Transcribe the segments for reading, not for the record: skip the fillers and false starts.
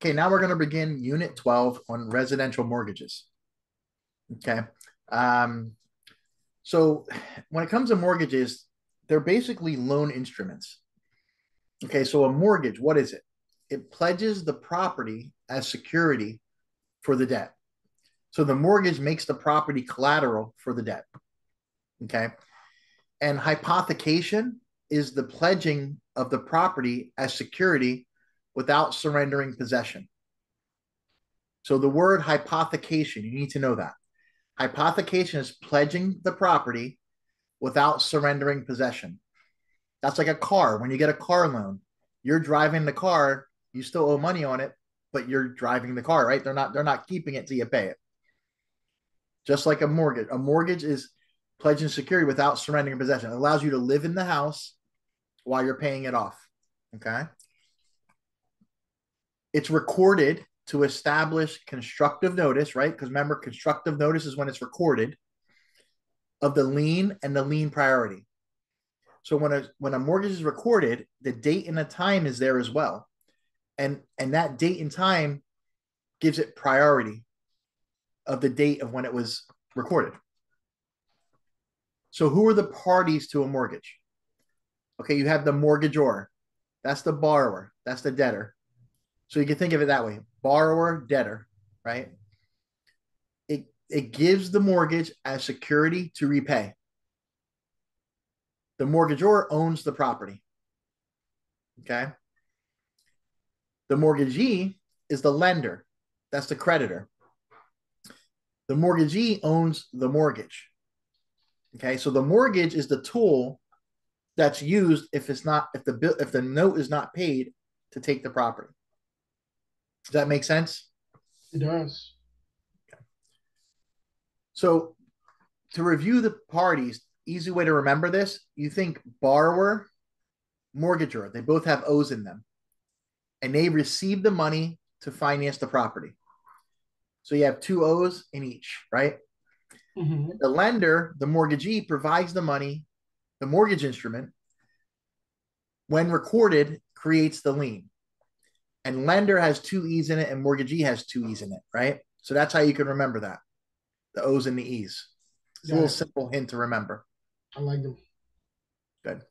Okay, now we're going to begin Unit 12 on residential mortgages. Okay. Um, so when it comes to mortgages, they're basically loan instruments. Okay, so a mortgage, what is it? It pledges the property as security for the debt. So the mortgage makes the property collateral for the debt. Okay. And hypothecation is the pledging of the property as security without surrendering possession. So the word hypothecation, you need to know that. Hypothecation is pledging the property without surrendering possession. That's like a car. When you get a car loan, you're driving the car, you still owe money on it, but you're driving the car, right? They're not keeping it till you pay it. Just like a mortgage. A mortgage is pledging security without surrendering possession. It allows you to live in the house while you're paying it off. Okay. It's recorded to establish constructive notice, right? Because remember, constructive notice is when it's recorded of the lien and the lien priority. So when a mortgage is recorded, the date and the time is there as well. And that date and time gives it priority of the date of when it was recorded. So who are the parties to a mortgage? Okay, you have the mortgagor. That's the borrower. That's the debtor. So you can think of it that way. Borrower, debtor, right? It gives the mortgage as security to repay. The mortgagor owns the property. Okay. The mortgagee is the lender. That's the creditor. The mortgagee owns the mortgage. Okay. So the mortgage is the tool that's used if the note is not paid to take the property. Does that make sense? It does. Okay. So to review the parties, easy way to remember this, you think borrower, mortgagor, they both have O's in them. And they receive the money to finance the property. So you have two O's in each, right? Mm-hmm. The lender, the mortgagee, provides the money, the mortgage instrument, when recorded, creates the lien. And lender has two E's in it, and mortgagee has two E's in it, right? So that's how you can remember that. The O's and the E's. It's a little simple hint to remember. I like them. Good.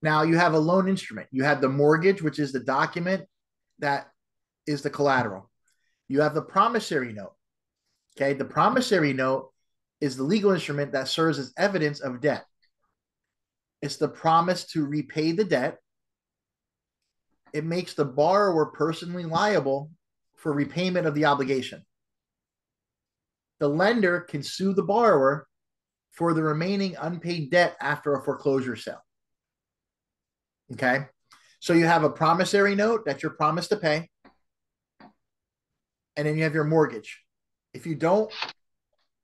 Now you have a loan instrument. You have the mortgage, which is the document that is the collateral. You have the promissory note. Okay. The promissory note is the legal instrument that serves as evidence of debt. It's the promise to repay the debt. It makes the borrower personally liable for repayment of the obligation. The lender can sue the borrower for the remaining unpaid debt after a foreclosure sale. Okay. So you have a promissory note that you're promised to pay. And then you have your mortgage. If you don't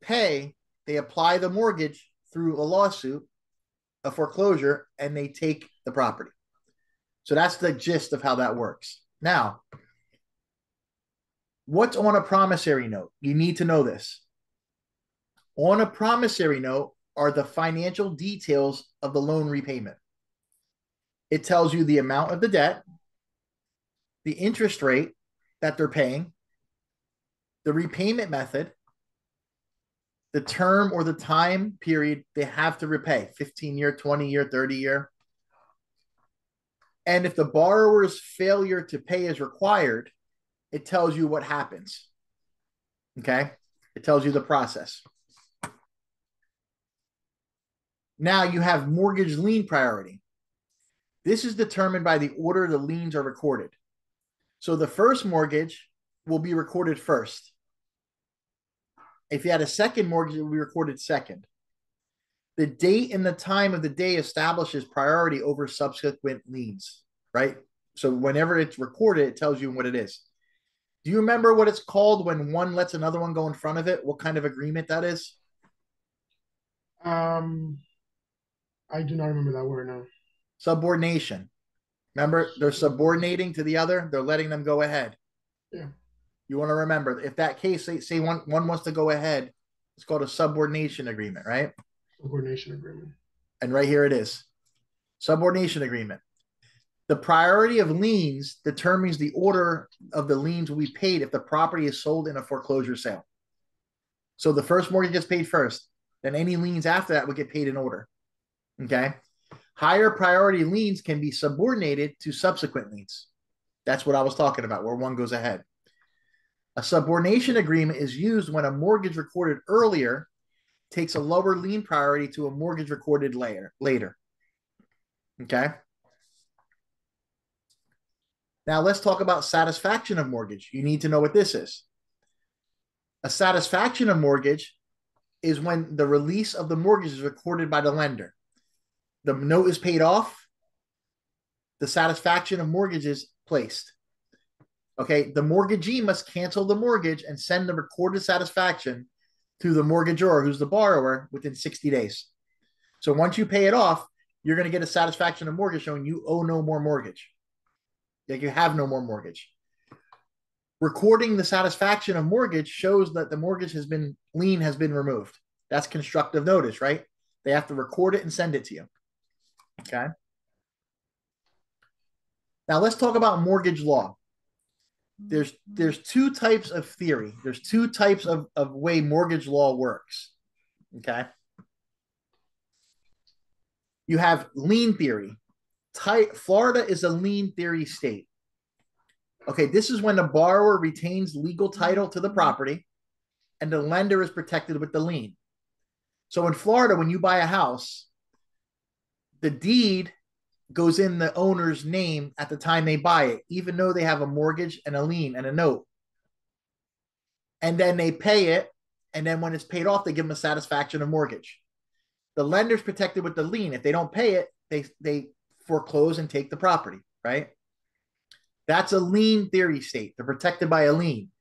pay, they apply the mortgage through a lawsuit, a foreclosure, and they take the property. So that's the gist of how that works. Now, what's on a promissory note? You need to know this. On a promissory note are the financial details of the loan repayment. It tells you the amount of the debt, the interest rate that they're paying, the repayment method, the term or the time period they have to repay, 15-year, 20-year, 30-year. And if the borrower's failure to pay is required, it tells you what happens. Okay? It tells you the process. Now you have mortgage lien priority. This is determined by the order the liens are recorded. So the first mortgage will be recorded first. If you had a second mortgage, it will be recorded second. The date and the time of the day establishes priority over subsequent liens, right? So whenever it's recorded, it tells you what it is. Do you remember what it's called when one lets another one go in front of it? What kind of agreement that is? I do not remember that word now. Subordination. Remember, they're subordinating to the other. They're letting them go ahead. Yeah. You want to remember, if that case, say one wants to go ahead, it's called a subordination agreement, right? Subordination agreement. And right here it is. Subordination agreement. The priority of liens determines the order of the liens will be paid if the property is sold in a foreclosure sale. So the first mortgage gets paid first, then any liens after that would get paid in order. Okay. Higher priority liens can be subordinated to subsequent liens. That's what I was talking about, where one goes ahead. A subordination agreement is used when a mortgage recorded earlier takes a lower lien priority to a mortgage recorded later. Okay. Now let's talk about satisfaction of mortgage. You need to know what this is. A satisfaction of mortgage is when the release of the mortgage is recorded by the lender. The note is paid off. The satisfaction of mortgage is placed. Okay, the mortgagee must cancel the mortgage and send the recorded satisfaction to the mortgagor, who's the borrower, within 60 days. So once you pay it off, you're going to get a satisfaction of mortgage showing you owe no more mortgage. Like you have no more mortgage. Recording the satisfaction of mortgage shows that the mortgage lien has been removed. That's constructive notice, right? They have to record it and send it to you. Okay. Now let's talk about mortgage law. There's two types of theory. There's two types of way mortgage law works. Okay. You have lien theory. Florida is a lien theory state. Okay, this is when the borrower retains legal title to the property and the lender is protected with the lien. So in Florida, when you buy a house, the deed goes in the owner's name at the time they buy it, even though they have a mortgage and a lien and a note. And then they pay it, and then when it's paid off, they give them a satisfaction of mortgage. The lender's protected with the lien. If they don't pay it, they foreclose and take the property, right? That's a lien theory state. They're protected by a lien.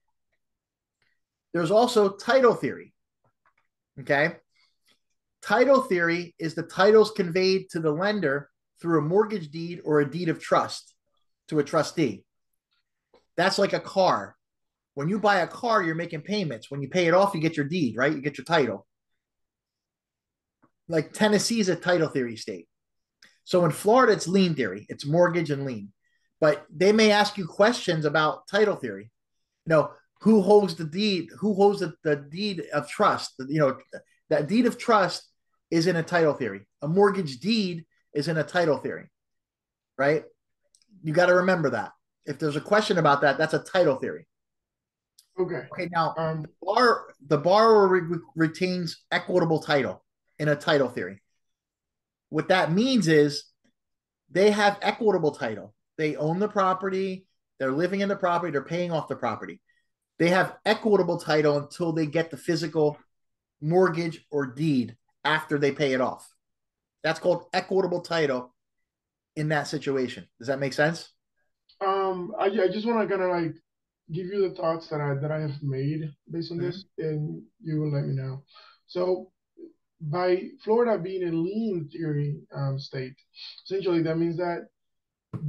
There's also title theory. Okay. Title theory is the titles conveyed to the lender through a mortgage deed or a deed of trust to a trustee. That's like a car. When you buy a car, you're making payments. When you pay it off, you get your deed, right? You get your title. Like Tennessee is a title theory state. So in Florida, it's lien theory. It's mortgage and lien. But they may ask you questions about title theory. You know, who holds the deed? Who holds the deed of trust? You know, that deed of trust is in a title theory. A mortgage deed is in a title theory, right? You got to remember that. If there's a question about that, that's a title theory. Okay. Okay. Now, the borrower retains equitable title in a title theory. What that means is they have equitable title. They own the property. They're living in the property. They're paying off the property. They have equitable title until they get the physical mortgage or deed after they pay it off. That's called equitable title in that situation. Does that make sense? I just want to kind of like give you the thoughts that I have made based on this, and you will let me know. So, by Florida being a lien theory state, essentially that means that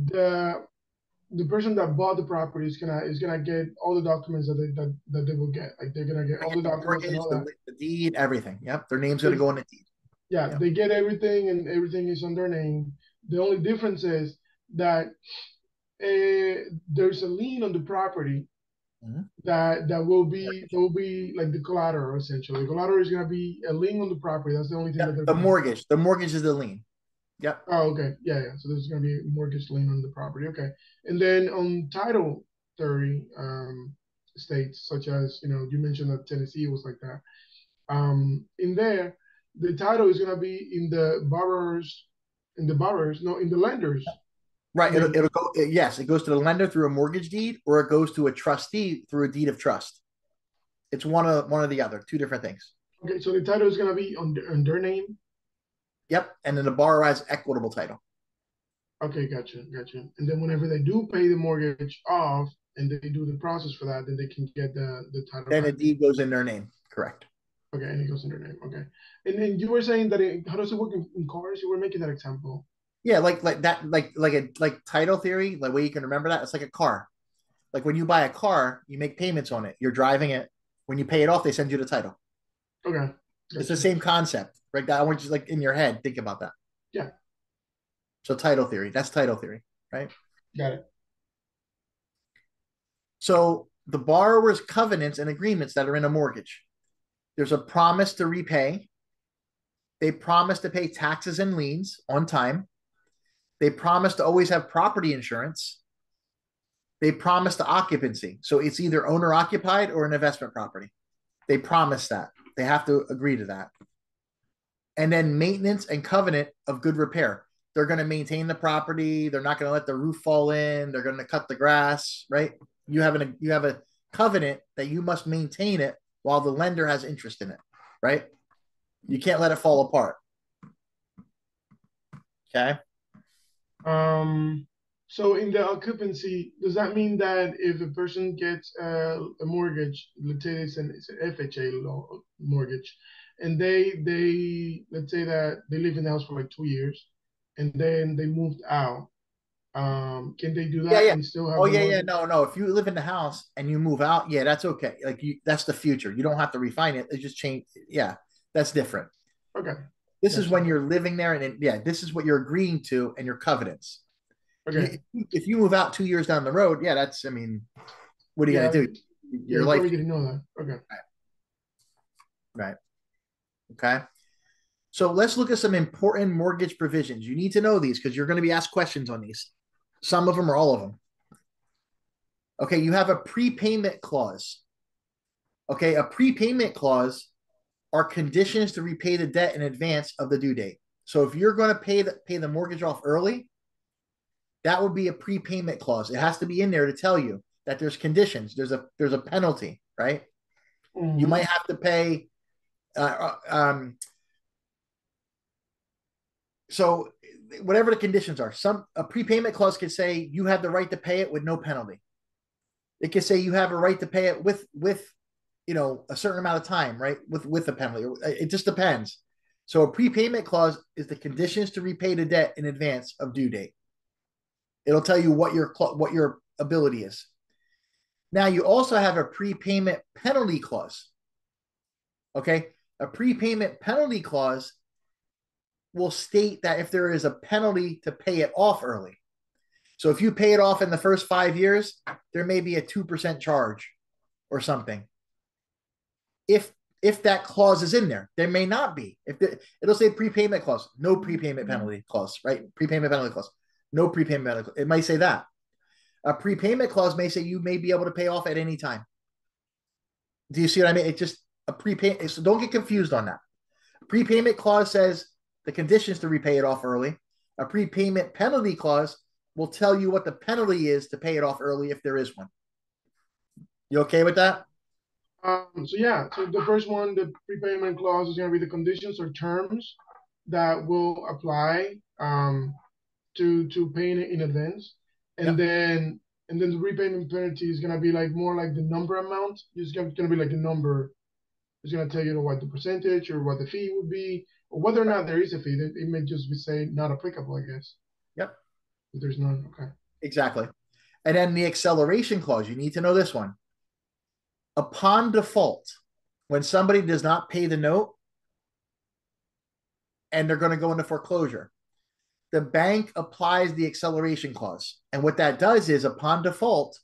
the person that bought the property is gonna get all the documents that they will get. Like they're gonna get all the documents and all that. The deed, everything. Yep, their name's gonna go in the deed. Yeah, Yep. they get everything, and everything is on their name. The only difference is that there's a lien on the property that will be like the collateral essentially. The collateral is gonna be a lien on the property. That's the only thing that they're The mortgage. The mortgage is the lien. Yep. Oh, okay. Yeah, yeah. So there's gonna be a mortgage lien on the property. Okay. And then on title theory, states such as, you mentioned that Tennessee was like that. In there, the title is gonna be in the lenders. Right. It'll go. Yes, it goes to the lender through a mortgage deed, or it goes to a trustee through a deed of trust. It's one or the other. Two different things. Okay, so the title is gonna be on their name. Yep. And then the borrower has equitable title. Okay, gotcha. And then whenever they do pay the mortgage off and they do the process for that, then they can get the title. Then the deed goes in their name. Correct. Okay, and it goes in their name. Okay. And then you were saying that how does it work in cars? You were making that example. Yeah, like that, like title theory, the way you can remember that, it's like a car. Like when you buy a car, you make payments on it. You're driving it. When you pay it off, they send you the title. Okay. Gotcha. It's the same concept, right? I want you like in your head, think about that. Yeah. So title theory, that's title theory. right? Got it. So the borrower's covenants and agreements that are in a mortgage. There's a promise to repay. They promise to pay taxes and liens on time. They promise to always have property insurance. They promise to occupancy. So it's either owner occupied or an investment property. They promise that. They have to agree to that. And then maintenance and covenant of good repair. They're going to maintain the property. They're not going to let the roof fall in. They're going to cut the grass, right? You have a covenant that you must maintain it while the lender has interest in it, right? You can't let it fall apart. Okay. So in the occupancy, does that mean that if a person gets a mortgage, let's say it's an FHA mortgage, and they let's say that they live in the house for like 2 years, and then they moved out, can they do Yeah, that yeah. and still have Oh, the yeah, yeah. mortgage? No, no. If you live in the house and you move out, yeah, that's okay. Like that's the future. You don't have to refine it. It just change. Yeah, that's different. Okay, This is gotcha. when you're living there, and yeah, this is what you're agreeing to and your covenants. Okay, If you move out 2 years down the road, yeah, that's. I mean, what are you yeah, gonna do? yeah, Your you life, probably didn't know that. Okay. right? Okay. So let's look at some important mortgage provisions. You need to know these because you're going to be asked questions on these. Some of them or all of them. Okay, you have a prepayment clause. Okay, a prepayment clause are conditions to repay the debt in advance of the due date. So if you're going to pay the mortgage off early, that would be a prepayment clause. It has to be in there to tell you that there's conditions. There's a penalty, right? You might Mm-hmm. have to pay. So whatever the conditions are, a prepayment clause could say you have the right to pay it with no penalty. It could say you have a right to pay it with a certain amount of time, right? With a penalty. It just depends. So a prepayment clause is the conditions to repay the debt in advance of due date. It'll tell you what your ability is. Now you also have a prepayment penalty clause. Okay, a prepayment penalty clause will state that if there is a penalty to pay it off early. So if you pay it off in the first 5 years, there may be a 2% charge or something. If that clause is in there, there may not be. It'll say prepayment clause, no prepayment penalty clause, right? Prepayment penalty clause, no prepayment penalty clause. It might say that. A prepayment clause may say you may be able to pay off at any time. Do you see what I mean? It's just a prepayment. So don't get confused on that. Prepayment clause says the conditions to repay it off early. A prepayment penalty clause will tell you what the penalty is to pay it off early if there is one. You okay with that? So yeah, so the first one, the prepayment clause is going to be the conditions or terms that will apply to paying it in advance, and Yep. then the repayment penalty is going to be like more like the number amount. It's going to be like the number. It's going to tell you what the percentage or what the fee would be, or whether or Right. not there is a fee. It may just be say not applicable, I guess. Yep. If there's none. Okay. Exactly. And then the acceleration clause, you need to know this one. Upon default, when somebody does not pay the note and they're going to go into foreclosure, the bank applies the acceleration clause. And what that does is, upon default,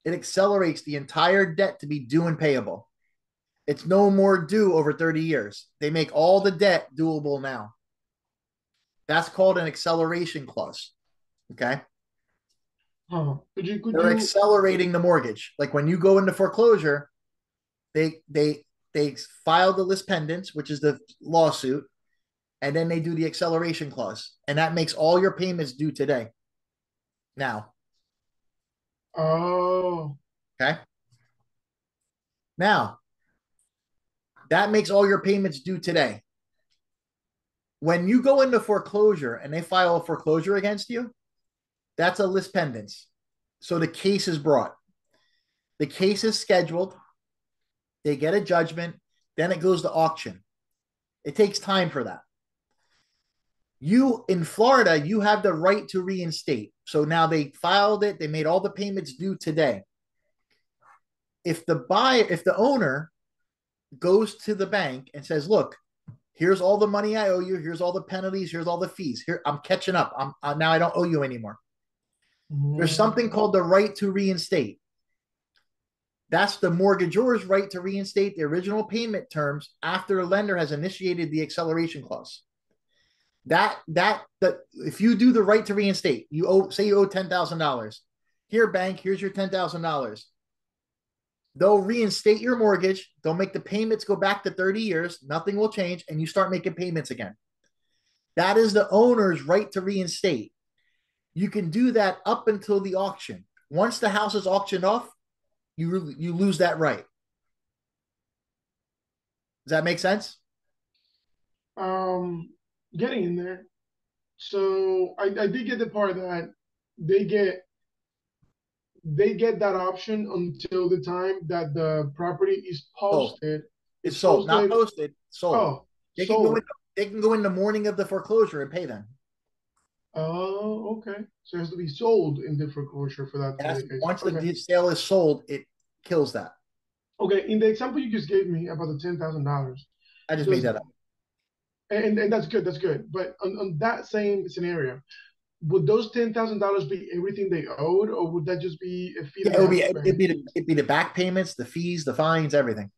it accelerates the entire debt to be due and payable. It's no more due over 30 years. They make all the debt doable now. That's called an acceleration clause. Okay. Huh. Could They're you accelerating the mortgage. Like when you go into foreclosure, they file the lis pendens, which is the lawsuit, and then they do the acceleration clause. And that makes all your payments due today. Now. Oh, Okay. Now, that makes all your payments due today. When you go into foreclosure and they file a foreclosure against you, that's a lis pendens. So the case is brought. The case is scheduled. They get a judgment. Then it goes to auction. It takes time for that. You in Florida, you have the right to reinstate. So now they filed it. They made all the payments due today. If the owner goes to the bank and says, "Look, here's all the money I owe you. Here's all the penalties. Here's all the fees. Here, I'm catching up. Now I don't owe you anymore." There's something called the right to reinstate. That's the mortgagor's right to reinstate the original payment terms after the lender has initiated the acceleration clause. That if you do the right to reinstate, you owe, say you owe $10,000. Here, bank, here's your $10,000. They'll reinstate your mortgage. They'll make the payments go back to 30 years. Nothing will change, and you start making payments again. That is the owner's right to reinstate. You can do that up until the auction. Once the house is auctioned off, you lose that right. Does that make sense? Getting in there. So I did get the part that they get they get that option until the time that the property is Sold. posted. It's sold, not posted. Sold. Oh, They can go sold. in. They can go in the morning of the foreclosure and pay them. Oh, okay. So it has to be sold in the foreclosure for that to be Yes. the case. Once Okay. the sale is sold, it kills that. Okay. In the example you just gave me about the $10,000, I just made does that up. and that's good. That's good. But on that same scenario, would those $10,000 be everything they owed, or would that just be a fee that Yeah, it they would have be to pay? it'd be the back payments, the fees, the fines, everything.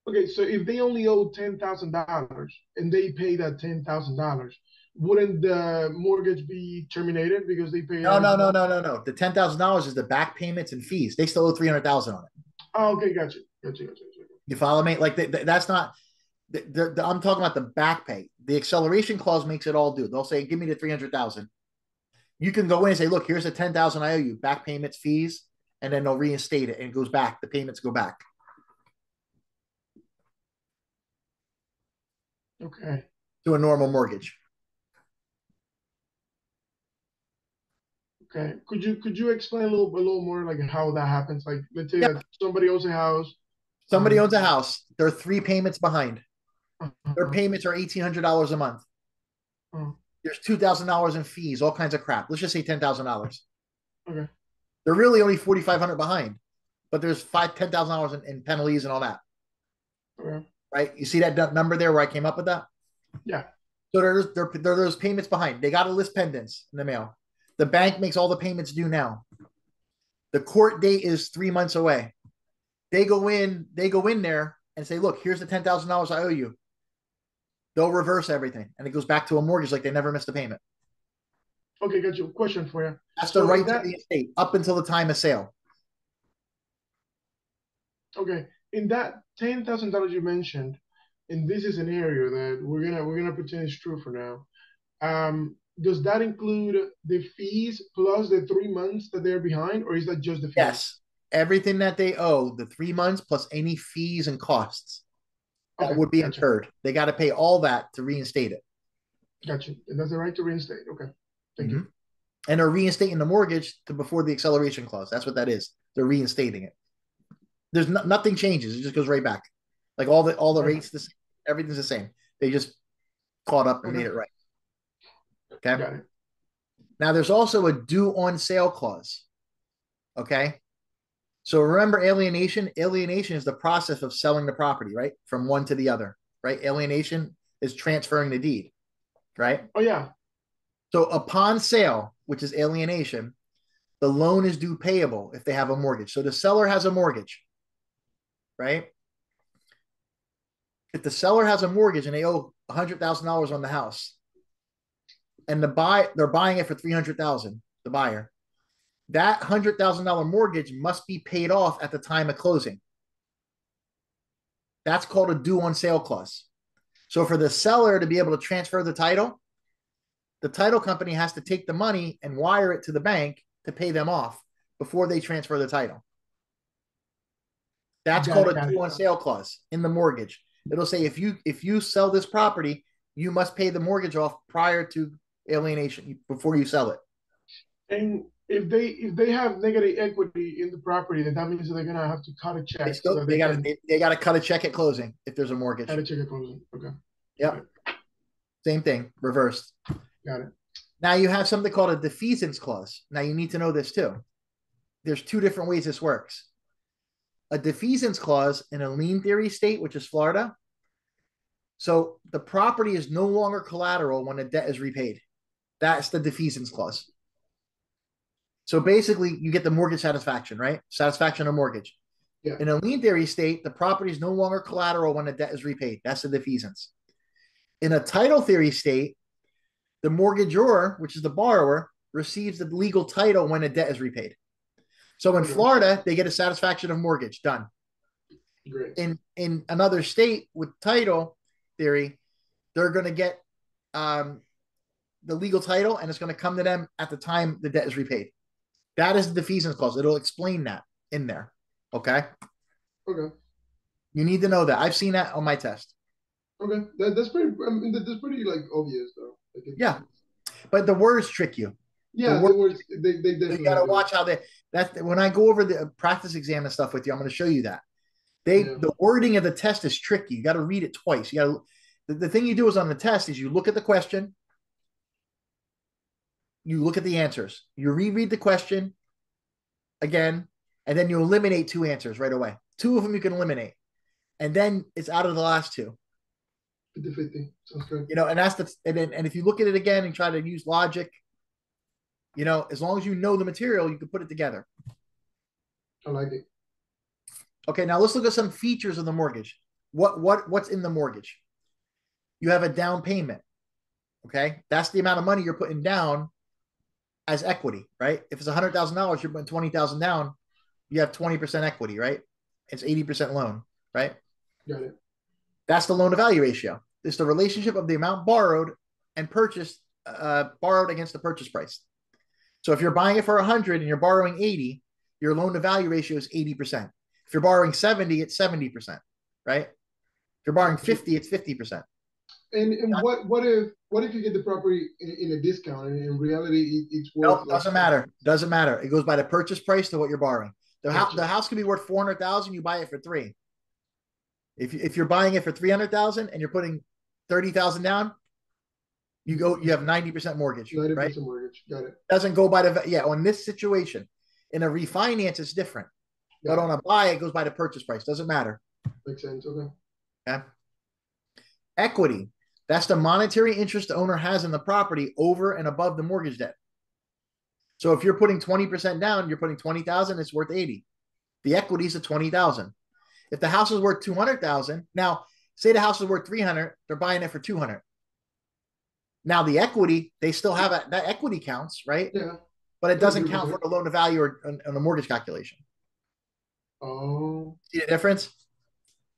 Okay, so if they only owe $10,000 and they pay that $10,000, wouldn't the mortgage be terminated because they paid No, no, everything? no, no, no, no. The $10,000 is the back payments and fees. They still owe 300,000 on it. Oh, okay, gotcha, gotcha, gotcha, gotcha. You follow me? Like that's not. I'm talking about the back pay. The acceleration clause makes it all due. They'll say, "Give me the 300,000." You can go in and say, "Look, here's the 10,000 I owe you, back payments, fees," and then they'll reinstate it and it goes back. The payments go back. Okay, To a normal mortgage. okay. Could you explain a little more like how that happens? Like, let's say Yep. that somebody owns a house. Somebody owns a house. They're 3 payments behind. Their Uh, payments are $1,800 a month. uh, There's $2,000 in fees, all kinds of crap. Let's just say $10,000. okay, They're really only 4,500 behind, but there's $10,000 in penalties and all that. okay, Right? You see that number there where I came up with that? yeah, So they're those payments behind. They got a list pendants in the mail. The bank makes all the payments due now. The court date is 3 months away. They go in there and say, look, here's the $10,000 I owe you. They'll reverse everything and it goes back to a mortgage like they never missed a payment. okay. Got you. Question for you. That's the So right in to that, the estate up until the time of sale. okay, in that $10,000 you mentioned, in this is an area that we're gonna pretend it's true for now. Does that include the fees plus the 3 months that they're behind, or is that just the fees? Yes. Everything that they owe, the 3 months plus any fees and costs that Okay, would be gotcha, incurred. They got to pay all that to reinstate it. gotcha. And that's the right to reinstate. Okay, thank Mm-hmm. you. And they're reinstating the mortgage to before the acceleration clause. That's what that is. They're reinstating it. There's nothing changes. It just goes right back. Like all the Okay, rates, everything's the same. They just caught up and made okay, it right. Okay. got it. Now there's also a due on sale clause. Okay. So remember alienation. Alienation is the process of selling the property, right, from one to the other. Right. Alienation is transferring the deed. Right. Oh yeah, So upon sale, which is alienation, the loan is due payable if they have a mortgage. So the seller has a mortgage, right? If the seller has a mortgage and they owe $100,000 on the house, and they're buying it for 300,000, the buyer, that $100,000 mortgage must be paid off at the time of closing. That's called a due on sale clause. So for the seller to be able to transfer the title company has to take the money and wire it to the bank to pay them off before they transfer the title. That's got called it, a got due it. on sale clause in the mortgage. It'll say if you sell this property, you must pay the mortgage off prior to alienation before you sell it. And if they have negative equity in the property, then that means that they're gonna have to cut a They check so still that they can they got to cut a check at closing if there's a cut mortgage. a check at closing. Okay, got Yep, it, same thing, reversed. got it. Now you have something called a defeasance clause. Now you need to know this too. There's two different ways this works. A defeasance clause in a lien theory state, which is Florida. So the property is no longer collateral when the debt is repaid. That's the defeasance clause. So basically, you get the mortgage satisfaction, right? Satisfaction of mortgage. Yeah. In a lien theory state, the property is no longer collateral when the debt is repaid. That's the defeasance. In a title theory state, the mortgagor, which is the borrower, receives the legal title when a debt is repaid. So in Okay. Florida, they get a satisfaction of mortgage done. Great. In another state with title theory, they're going to get the legal title, and it's going to come to them at the time the debt is repaid. That is the defeasance clause. It'll explain that in there. Okay. Okay. You need to know that. I've seen that on my test. Okay. That's pretty. I mean, that's pretty like obvious though. Like Yeah, but the words trick you. The yeah, the words, words they you definitely got to do. watch how they. That when I go over the practice exam and stuff with you, I'm going to show you that Yeah. the wording of the test is tricky. You got to read it twice. You got to. The thing you do is on the test is you look at the question, you look at the answers, you reread the question again, and then you eliminate two answers right away. Two of them you can eliminate, and then it's out of the last two. 50-50. Sounds good. And that's the and if you look at it again and try to use logic, as long as you know the material, you can put it together. I like it. Okay, now let's look at some features of the mortgage. What's in the mortgage? You have a down payment. Okay, that's the amount of money you're putting down as equity, right? If it's $100,000, you're putting 20,000 down. You have 20% equity, right? It's 80% loan, right? Got it. That's the loan to value ratio. It's the relationship of the amount borrowed and purchased, borrowed against the purchase price. So if you're buying it for 100 and you're borrowing 80, your loan to value ratio is 80%. If you're borrowing 70, it's 70%, right? If you're borrowing 50, it's 50%. And what if you get the property in a discount and in reality it's worth Nope, doesn't matter. Doesn't matter. It goes by the purchase price to what you're borrowing. The house could be worth 400,000. You buy it for 3. If you're buying it for 300,000 and you're putting 30,000 down, you have 90% mortgage, 90% right? mortgage. Got it. Doesn't go by on this situation. In a refinance, it's different. But on a buy, it goes by the purchase price. Doesn't matter. Makes sense. Okay. Okay. Equity. That's the monetary interest the owner has in the property over and above the mortgage debt. So if you're putting 20% down, you're putting 20,000, it's worth 80. The equity is at 20,000. If the house is worth 200,000, now say the house is worth 300, they're buying it for 200. Now the equity, they still have that equity counts, right? Yeah. But it doesn't count for the loan to value or on the mortgage calculation. Oh. See the difference?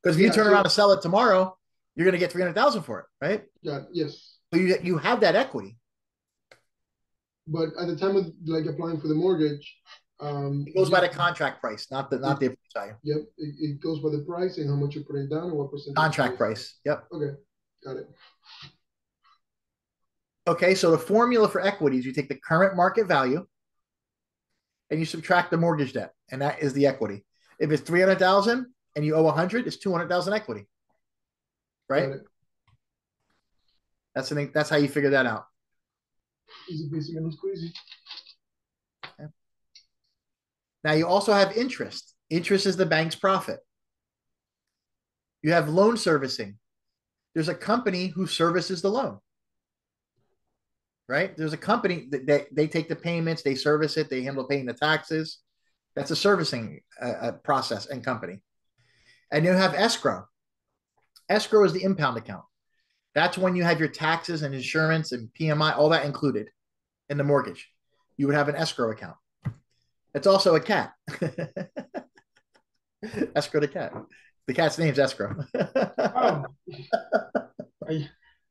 Because if you turn around and sell it tomorrow, you're going to get 300,000 for it, right? Yeah. Yes. So you have that equity. But at the time of like applying for the mortgage, it goes by the contract price, not the value. Yep, it goes by the price and how much you're putting down and what percentage. Contract price. Yep. Okay, got it. Okay, so the formula for equity is you take the current market value and you subtract the mortgage debt, and that is the equity. If it's 300,000 and you owe 100, it's 200,000 equity, right? That's how you figure that out. Easy peasy lemon squeezy. Okay. Now you also have interest. Interest is the bank's profit. You have loan servicing. There's a company who services the loan, right? There's a company that they take the payments, they service it, they handle paying the taxes. That's a servicing process and company. And you have escrow. Escrow is the impound account. That's when you have your taxes and insurance and PMI, all that included in the mortgage. You would have an escrow account. It's also a cat. Escrow the cat. The cat's name's Escrow. Oh,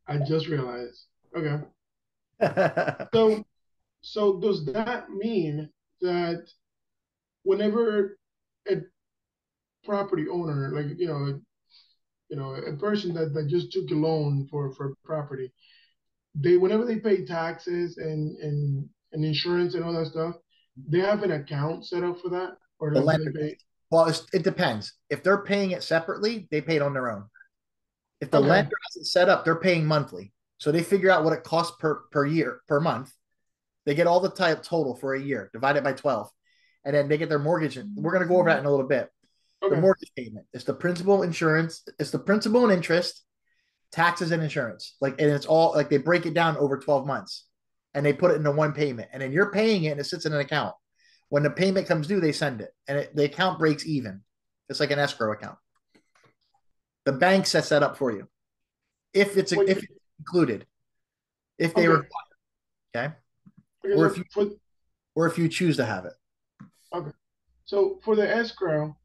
I just realized. Okay. So does that mean that whenever a property owner, like a person that just took a loan for property, whenever they pay taxes and insurance and all that stuff, they have an account set up for that, or the like lender, they pay? well, it depends. If they're paying it separately, they pay it on their own. If the lender has it set up, they're paying monthly. So they figure out what it costs per year, per month. They get all the total for a year, divide it by 12. And then they get their mortgage. We're going to go over that in a little bit. Okay. The mortgage payment. It's the principal, insurance. It's the principal and interest, taxes and insurance. And it's all like they break it down over 12 months and they put it into one payment. And then you're paying it and it sits in an account. When the payment comes due, they send it, and the account breaks even. It's like an escrow account. The bank sets that up for you if it's included, if they Okay. require, okay, Okay. or So if you for or if you choose to have it. okay. So for the escrow,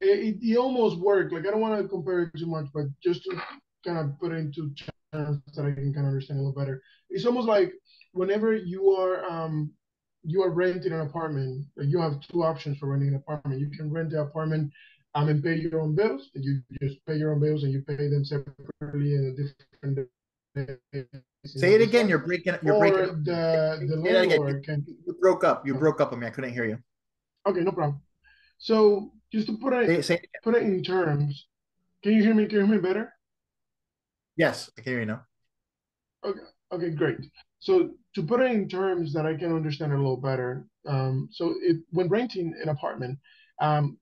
it almost worked. Like I don't want to compare it too much, but just to kind of put it into terms that I can kind of understand a little better. It's almost like whenever you are renting an apartment, you have two options for renting an apartment. You can rent the apartment and pay your own bills. And you just pay your own bills and you pay them separately in a different days and Say all it this again. stuff. You're breaking Or up. the Say that again. landlord can. You broke up. You Oh, broke up on me. I couldn't hear you. okay, no problem. So just to Say it again. put it in terms, can you hear me? Can you hear me better? Yes, I can hear you now. Okay, okay, great. So to put it in terms that I can understand a little better, when renting an apartment,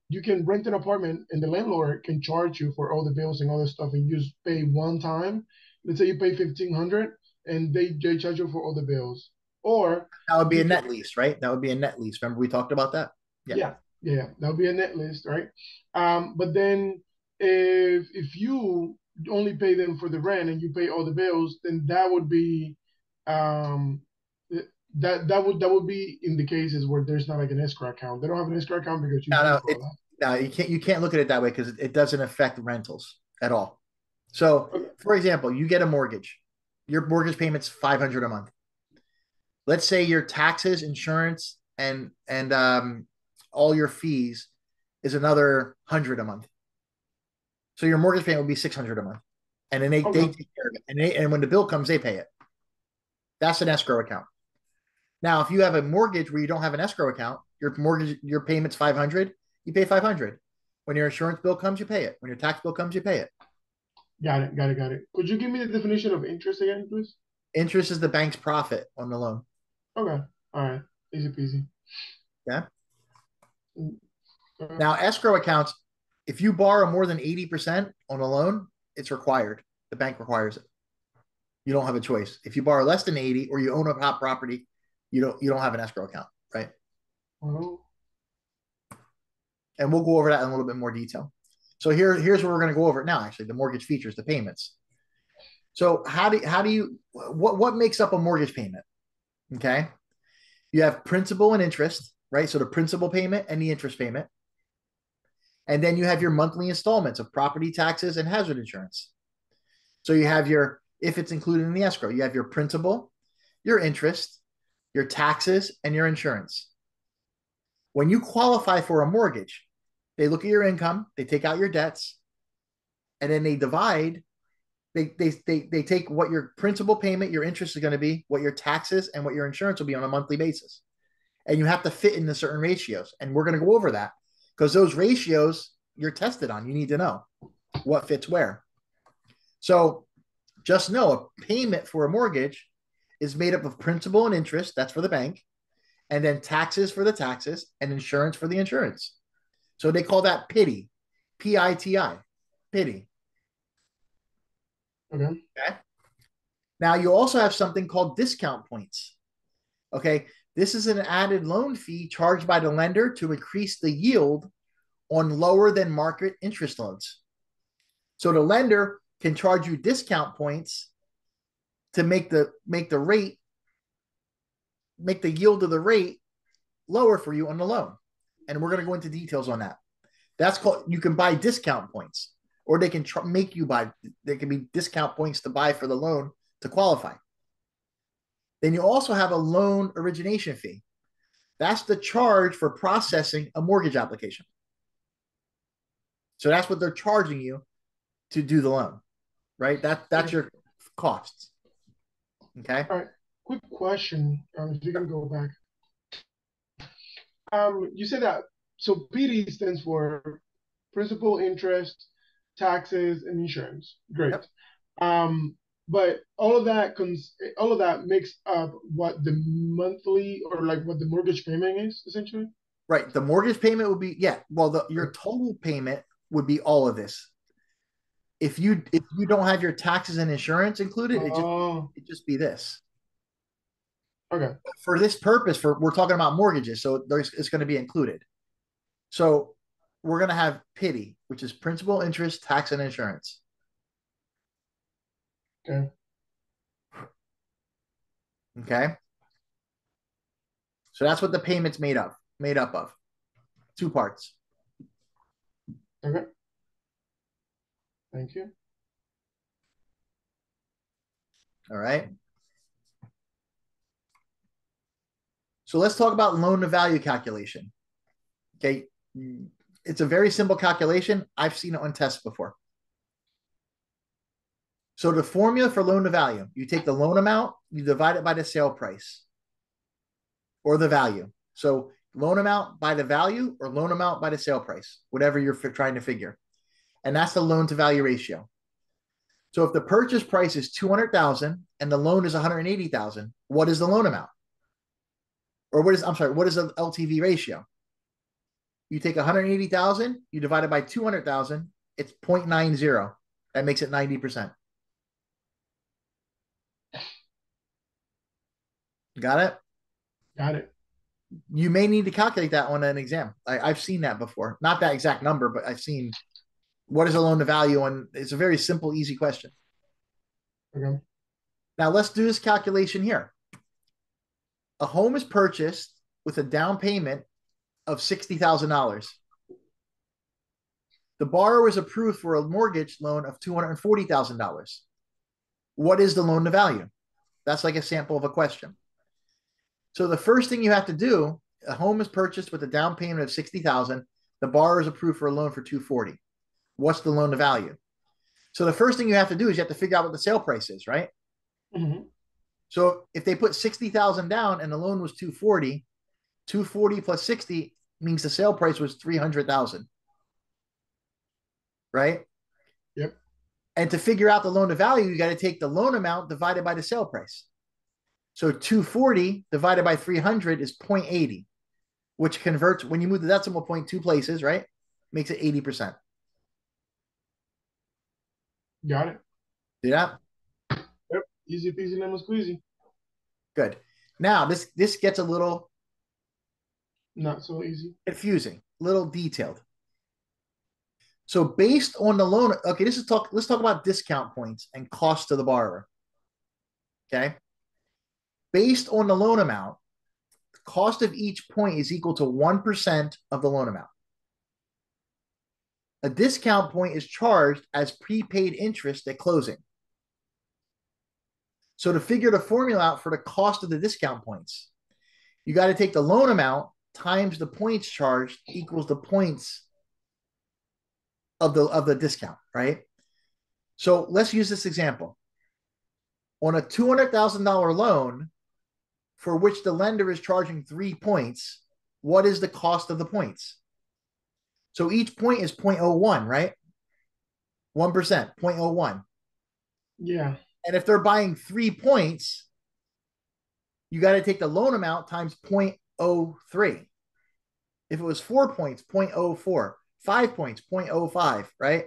you can rent an apartment and the landlord can charge you for all the bills and all the stuff, and you just pay one time. Let's say you pay 1,500, and they charge you for all the bills. Or That would be you a can, net lease, right? That would be a net lease. Remember we talked about that? Yeah. yeah, yeah, that'll be a net list, right? But then if you only pay them for the rent and you pay all the bills, then that would be um that would be in the cases where there's not like an escrow account. They don't have an escrow account because you No, pay no, for all that. no, you can't look at it that way because it doesn't affect rentals at all. So, Okay, for example, you get a mortgage. Your mortgage payment's 500 a month. Let's say your taxes, insurance, and all your fees is another 100 a month. So your mortgage payment will be 600 a month, and then they okay, take care of it. And when the bill comes, they pay it. That's an escrow account. Now, if you have a mortgage where you don't have an escrow account, your payment's 500. You pay 500. When your insurance bill comes, you pay it. When your tax bill comes, you pay it. got it. Could you give me the definition of interest again, please? Interest is the bank's profit on the loan. Okay, all right, easy peasy. Yeah. Mm, okay. Now, escrow accounts, if you borrow more than 80% on a loan, it's required. The bank requires it. You don't have a choice. If you borrow less than 80 or you own a hot property, you don't have an escrow account, right? Well, And we'll go over that in a little bit more detail. So here's where we're going to go over it now. Actually, the mortgage features, the payments. So what makes up a mortgage payment? Okay, you have principal and interest, right? So the principal payment and the interest payment, and then you have your monthly installments of property taxes and hazard insurance. So you have if it's included in the escrow, you have your principal, your interest, your taxes, and your insurance. When you qualify for a mortgage, they look at your income, they take out your debts, and then they divide. They take what your principal payment, your interest is going to be, what your taxes, and what your insurance will be on a monthly basis. And you have to fit in the certain ratios. And we're going to go over that because those ratios you're tested on. You need to know what fits where. So just know a payment for a mortgage is made up of principal and interest. That's for the bank. And then taxes for the taxes and insurance for the insurance. So they call that PITI, PITI, PITI. okay, Okay. Now you also have something called discount points. Okay. This is an added loan fee charged by the lender to increase the yield on lower than market interest loans. So the lender can charge you discount points to make the yield of the rate lower for you on the loan. And we're going to go into details on that. That's called, you can buy discount points, or they can make you buy, there can be discount points to buy for the loan to qualify. Then you also have a loan origination fee. That's the charge for processing a mortgage application. So that's what they're charging you to do the loan, right? That's okay. your costs. Okay. All right. Quick question. If you can go back. You said that so PD stands for principal, interest, taxes, and insurance. Great. Yep. But all of that makes up what the monthly or like what the mortgage payment is essentially. Right. The mortgage payment would be, yeah. Well, your Okay. total payment would be all of this. If you don't have your taxes and insurance included, Oh, it just be this. Okay. For this purpose, we're talking about mortgages, so it's going to be included. So we're going to have PITI, which is principal, interest, tax, and insurance. Okay. Okay. So that's what the payment's made up of. Two parts. Okay. Thank you. All right. So let's talk about loan to value calculation. Okay. It's a very simple calculation. I've seen it on tests before. So the formula for loan to value, you take the loan amount, you divide it by the sale price or the value. So loan amount by the value or loan amount by the sale price, whatever you're trying to figure. And that's the loan to value ratio. So if the purchase price is 200,000 and the loan is 180,000, what is the loan amount? Or what is the LTV ratio? You take 180,000, you divide it by 200,000, it's 0.90. That makes it 90%. Got it? Got it. You may need to calculate that on an exam. I've seen that before. Not that exact number, but I've seen what is a loan to value, and it's a very simple, easy question. Okay. Now let's do this calculation here. A home is purchased with a down payment of $60,000. The borrower is approved for a mortgage loan of $240,000. What is the loan to value? That's like a sample of a question. So the first thing you have to do, a home is purchased with a down payment of $60,000. The borrower is approved for a loan for $240,000. What's the loan to value? So the first thing you have to do is you have to figure out what the sale price is, right? Mm-hmm. So if they put $60,000 down and the loan was $240,000, $240,000 plus $60,000 means the sale price was $300,000, right? Yep. And to figure out the loan to value, you got to take the loan amount divided by the sale price. So 240 divided by 300 is 0.80, which converts, when you move the decimal point two places, right? Makes it 80%. Got it. See that? Yep. Easy peasy lemon squeezy. Good. Now this gets a little Not so easy. confusing, a little detailed. So based on the loan, okay, let's talk about discount points and cost to the borrower. Okay. Based on the loan amount, the cost of each point is equal to 1% of the loan amount. A discount point is charged as prepaid interest at closing. So to figure the formula out for the cost of the discount points, you got to take the loan amount times the points charged equals the points of the discount, right? So let's use this example. On a $200,000 loan for which the lender is charging 3 points, what is the cost of the points? So each point is 0.01, right? 1%, 0.01. Yeah. And if they're buying 3 points, you got to take the loan amount times 0.03. If it was 4 points, 0.04. 5 points, 0.05, right?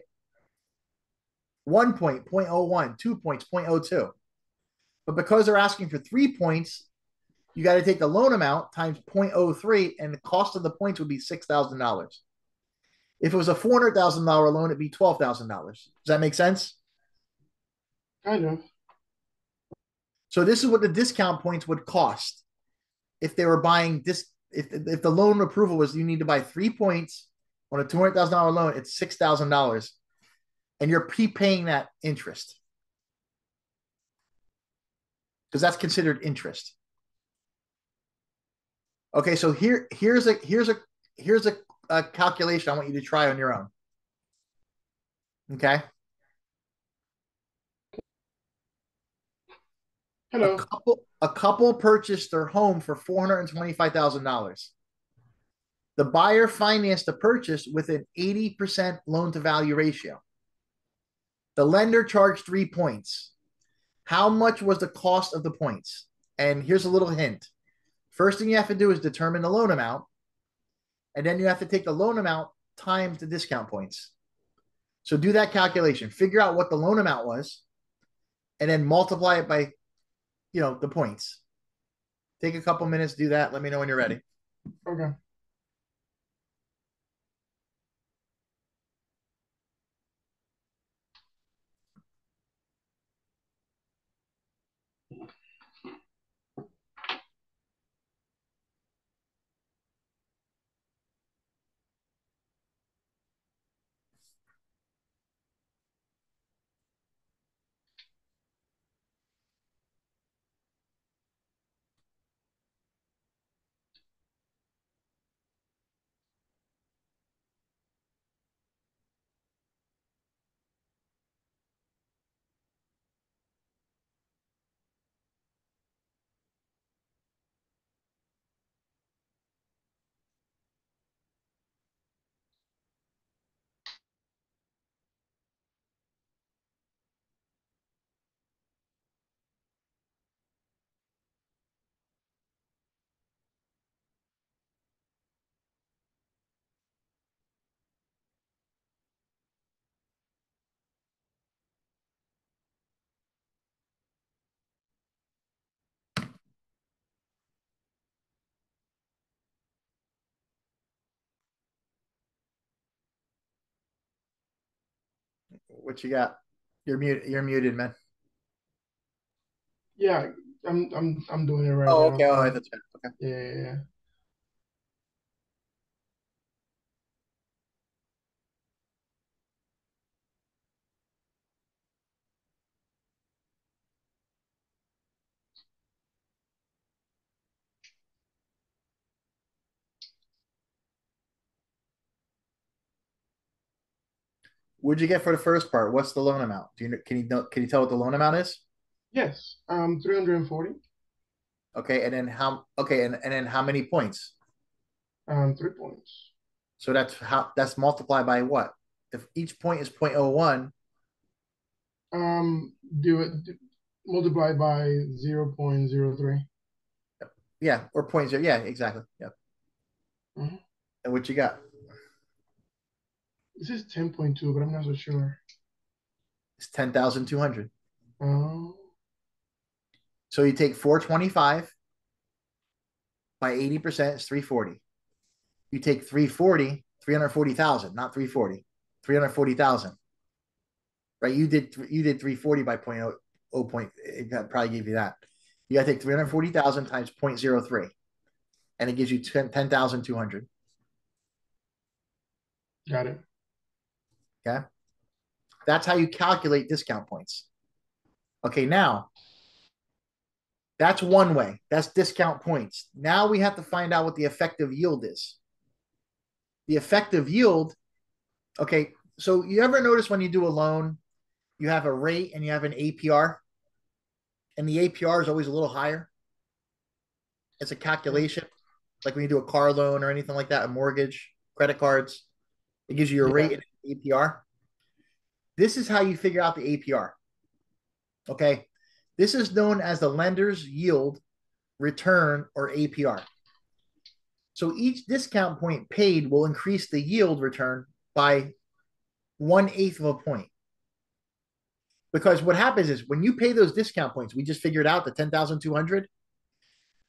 1 point, 0.01. 2 points, 0.02. But because they're asking for 3 points, you got to take the loan amount times 0.03, and the cost of the points would be $6,000. If it was a $400,000 loan, it'd be $12,000. Does that make sense? Kind of. So this is what the discount points would cost if they were buying this. If the loan approval was you need to buy 3 points on a $200,000 loan, it's $6,000, and you're prepaying that interest because that's considered interest. Okay, so here's a calculation I want you to try on your own. Okay. Hello. A couple purchased their home for $425,000. The buyer financed the purchase with an 80% loan to value ratio. The lender charged 3 points. How much was the cost of the points? And here's a little hint. First thing you have to do is determine the loan amount, and then you have to take the loan amount times the discount points. So do that calculation. Figure out what the loan amount was, and then multiply it by, the points. Take a couple minutes, do that. Let me know when you're ready. Okay. What you got? You're muted. You're muted, man. Yeah, I'm doing it right Oh, now. okay. All right, that's fine. Okay. Yeah, yeah, yeah. What'd you get for the first part? What's the loan amount? Do you know, can you tell what the loan amount is? Yes. 340. Okay, and then how? Okay, and then how many points? 3 points. So that's multiplied by what? If each point is 0.01, Do it multiplied by 0.03. yeah, or point zero, yeah, exactly. Yep. Mhm. And what you got? This is 10.2, but I'm not so sure. It's 10,200. Oh, So you take 425 by 80% is 340. You take 340,000, not 340, 340,000. Right? You did 340 by point oh point. It probably gave you that. You got to take 340,000 times 0.03, and it gives you 10,200. got it. Okay, that's how you calculate discount points. Okay, now that's one way. That's discount points. Now we have to find out what the effective yield is. The effective yield. Okay, so you ever notice when you do a loan, you have a rate and you have an APR, and the APR is always a little higher. It's a calculation, like when you do a car loan or anything like that, a mortgage, credit cards. It gives you your Yeah, rate and APR. This is how you figure out the APR. Okay, this is known as the lender's yield return or APR. So each discount point paid will increase the yield return by 1/8 of a point. Because what happens is when you pay those discount points, we just figured out the 10,200.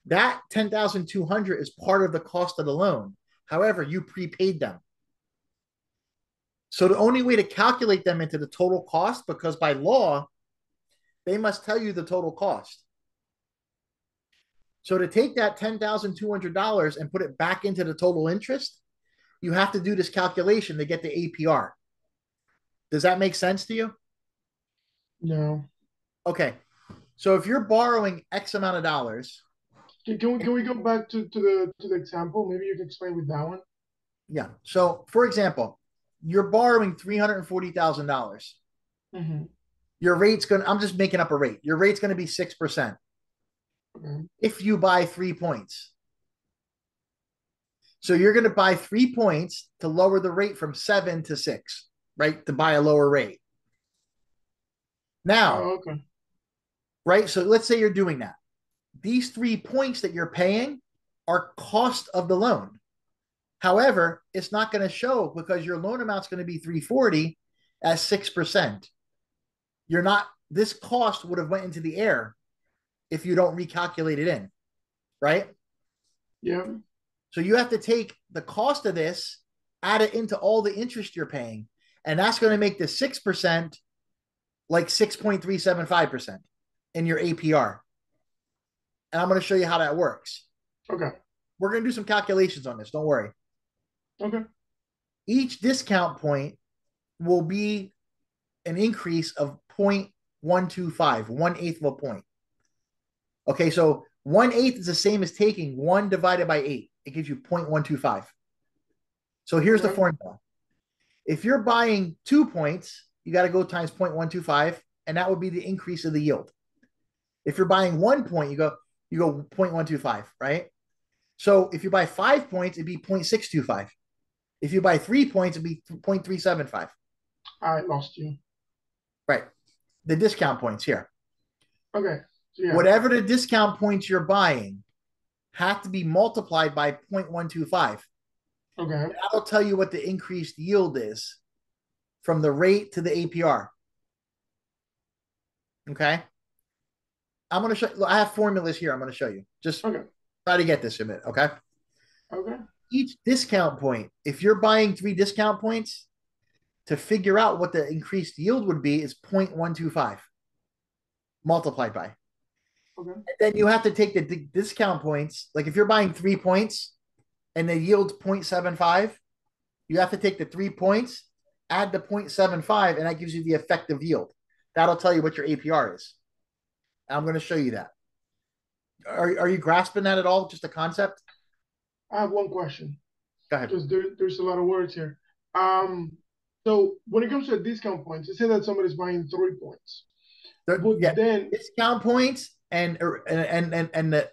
That 10,200 is part of the cost of the loan. However, you prepaid them. So the only way to calculate them into the total cost, because by law, they must tell you the total cost. So to take that $10,200 and put it back into the total interest, you have to do this calculation to get the APR. Does that make sense to you? no. Okay. So if you're borrowing X amount of dollars, Can we go back to the example? Maybe you can explain with that one. yeah. So for example, you're borrowing $340,000. Mm-hmm. Your rate's going to, I'm just making up a rate. Your rate's going to be 6% Okay. if you buy 3 points. So you're going to buy 3 points to lower the rate from 7 to 6, right? To buy a lower rate. Now, Oh, okay. right? So let's say you're doing that. These 3 points that you're paying are cost of the loan. However, it's not going to show because your loan amount's going to be 340 as 6%. This cost would have went into the air if you don't recalculate it in. right? Yeah. So you have to take the cost of this, add it into all the interest you're paying, and that's going to make the 6% like 6.375% in your APR. And I'm going to show you how that works. Okay. We're going to do some calculations on this. Don't worry. Okay. Each discount point will be an increase of 0.125, 1/8 of a point. Okay, so 1/8 is the same as taking 1 divided by 8. It gives you 0.125. So here's the Okay. formula. If you're buying 2 points, you got to go times 0.125, and that would be the increase of the yield. If you're buying 1 point, you go 0.125, right? So if you buy 5 points, it'd be 0.625. If you buy 3 points, it'd be 0.375. I lost you. Right. The discount points here. Okay. So yeah. Whatever the discount points you're buying have to be multiplied by 0.125. Okay. That'll tell you what the increased yield is from the rate to the APR. Okay. I'm going to show. I have formulas here. I'm going to show you. Just Okay. try to get this in a minute. Okay. Okay. Each discount point, if you're buying 3 discount points, to figure out what the increased yield would be is 0.125 multiplied by. Okay. And then you have to take the discount points. Like if you're buying 3 points and the yield's 0.75, you have to take the 3 points, add the 0.75, and that gives you the effective yield. That'll tell you what your APR is. I'm going to show you that. Are you grasping that at all? Just a concept? I have one question. Go ahead. Because there's a lot of words here. Um, so when it comes to discount points, let's say that somebody's buying 3 points, but Yeah, then discount points and the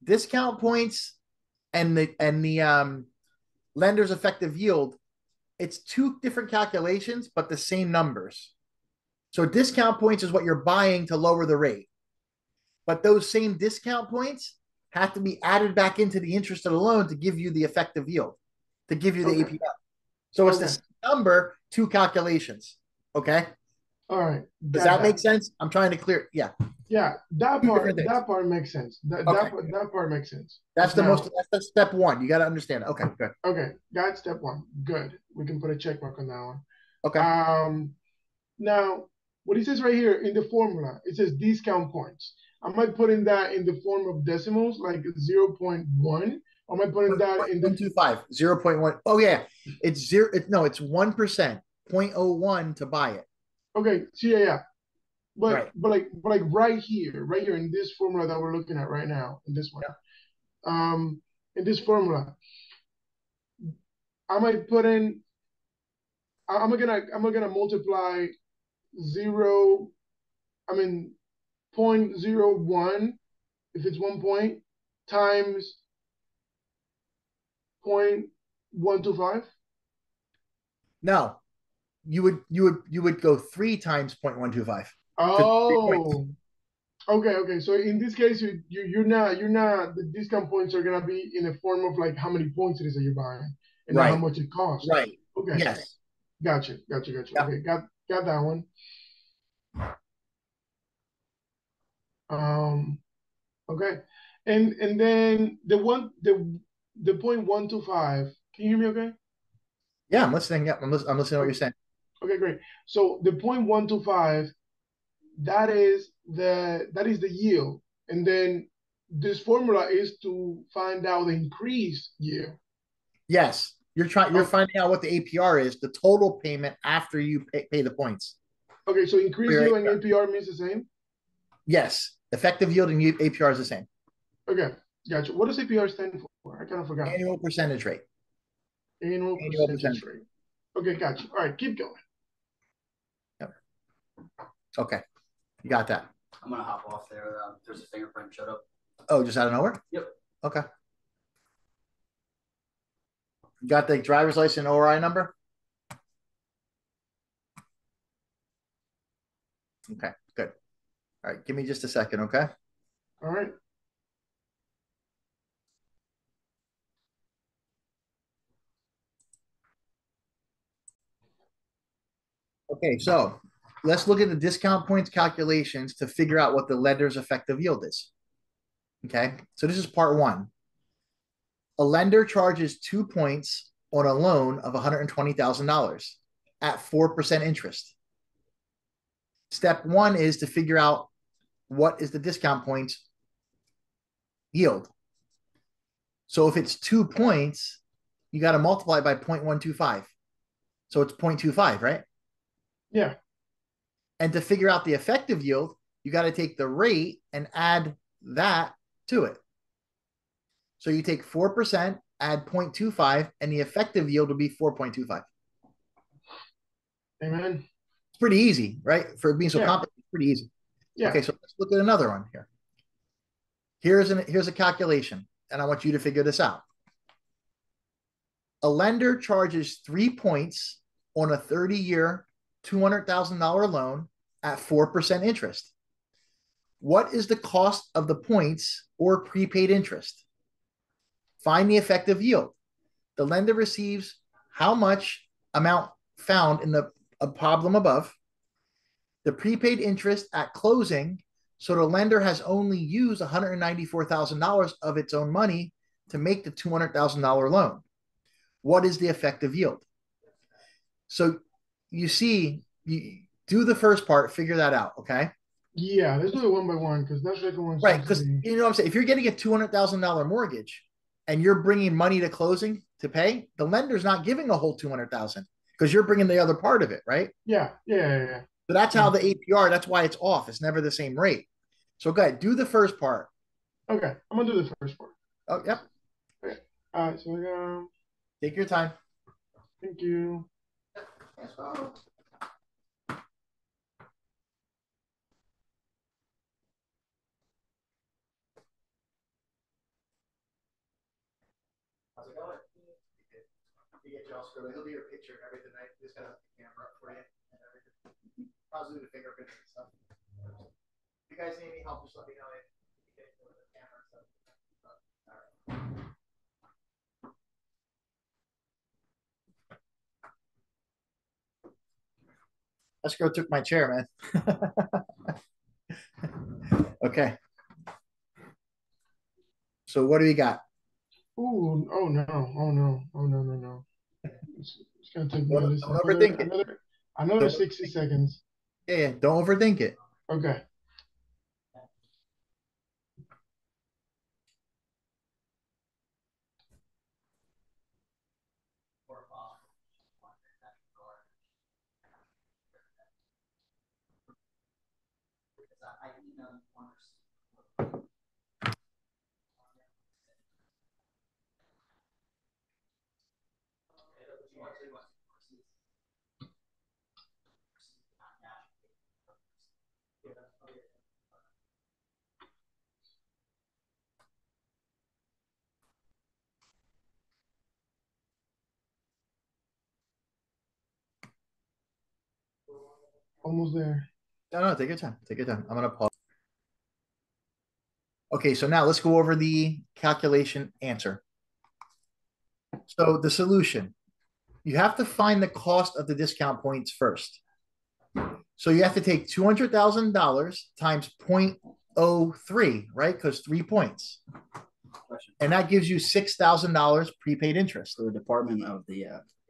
discount points and the lender's effective yield. It's 2 different calculations, but the same numbers. So discount points is what you're buying to lower the rate. But those same discount points have to be added back into the interest of the loan to give you the effective yield, to give you the okay, APR. So it's the okay, same number, 2 calculations. Okay. all right, Does got that make that. sense? I'm trying to clear. Yeah. Yeah, that 2 different part things. that part makes sense. That Okay. that part makes sense. That's Now, the step one. You got to understand it. Okay. Good. okay, that's step one. Good. We can put a check mark on that one. Okay. Now what it says right here in the formula, it says discount points. Am I putting that in the form of decimals, like 0.1? Or am I putting that in the 125, 0.1. Oh, yeah. It's zero. No, it's 1%, 0.01 to buy it. okay? So yeah. Right. But like right here in this formula that we're looking at right now, in this one, Yeah. in this formula, am I putting? Am I gonna multiply zero? I mean, 0.01 if it's 1 point times 0.125. No, you would go 3 times 0.125 for 3 points. Oh, okay. So in this case, you're not the discount points are gonna be in the form of like how many points it is that you're buying and not how Right. much it costs. Right. Okay, Yes. gotcha. Yeah. Okay, got that one. Um, okay, and then the 0.125. Can you hear me? Okay. Yeah. I'm listening. Yeah. I'm listening to what you're Okay, saying. okay, great. So the 0.125, that is the yield, and then this formula is to find out the increased yield. Yes. You're Oh, finding out what the APR is, the total payment after you pay the points. okay, so For increased your yield and APR. APR means the same. Yes. Effective yield and APR is the same. Okay, gotcha. What does APR stand for? I kind of forgot. Annual percentage rate. Annual Annual percentage percentage. rate. Okay, gotcha. All right, keep going. Yep. Okay. You got that. I'm gonna hop off there. There's a fingerprint showed up. Oh, just out of nowhere? Yep. Okay. You got the driver's license ORI number? Okay, good. All right, give me just a second, okay? All right. Okay, so let's look at the discount points calculations to figure out what the lender's effective yield is. Okay. So this is part one. A lender charges 2 points on a loan of $120,000 at 4% interest. Step one is to figure out what is the discount points yield. So if it's 2 points, you got to multiply by 0.125. So it's 0.25, right? Yeah. And to figure out the effective yield, you got to take the rate and add that to it. So you take 4%, add 0.25, and the effective yield will be 4.25. Amen. It's pretty easy, right? For being so complicated, it's pretty easy. Yeah. Okay, so let's look at another one here. Here's a calculation, and I want you to figure this out. A lender charges 3 points on a 30-year, $200,000 loan at 4% interest. What is the cost of the points or prepaid interest? Find the effective yield. The lender receives how much amount found in the problem above, the prepaid interest at closing, so the lender has only used $194,000 of its own money to make the $200,000 loan. What is the effective yield? So you see, you do the first part, figure that out, okay? Yeah, let's do it one by one because that second one. Right, because you know what I'm saying? If you're getting a $200,000 mortgage and you're bringing money to closing to pay, the lender's not giving a whole $200,000 because you're bringing the other part of it, right? Yeah. So that's how the APR, that's why it's off. It's never the same rate. So go ahead, do the first part. Okay, I'm gonna do the first part. Oh, yep. Okay. All right, so Take your time. thank you. How's it going? You get Josh, he'll do your picture and everything. I just got a camera up for you and everything. I'll do the fingerprints and stuff. If you guys need any help, just let me know. You get the camera and stuff. All right. Escrow took my chair, man. Okay. So what do you got? Ooh, oh no. It's gonna take me another 60 seconds. Yeah, don't overthink it. Okay. Almost there. No, take your time. Take your time. I'm gonna pause. Okay, so now let's go over the calculation answer. So the solution, you have to find the cost of the discount points first. So you have to take $200,000 times 0.03, right? Because 3 points. And that gives you $6,000 prepaid interest. So the Department of the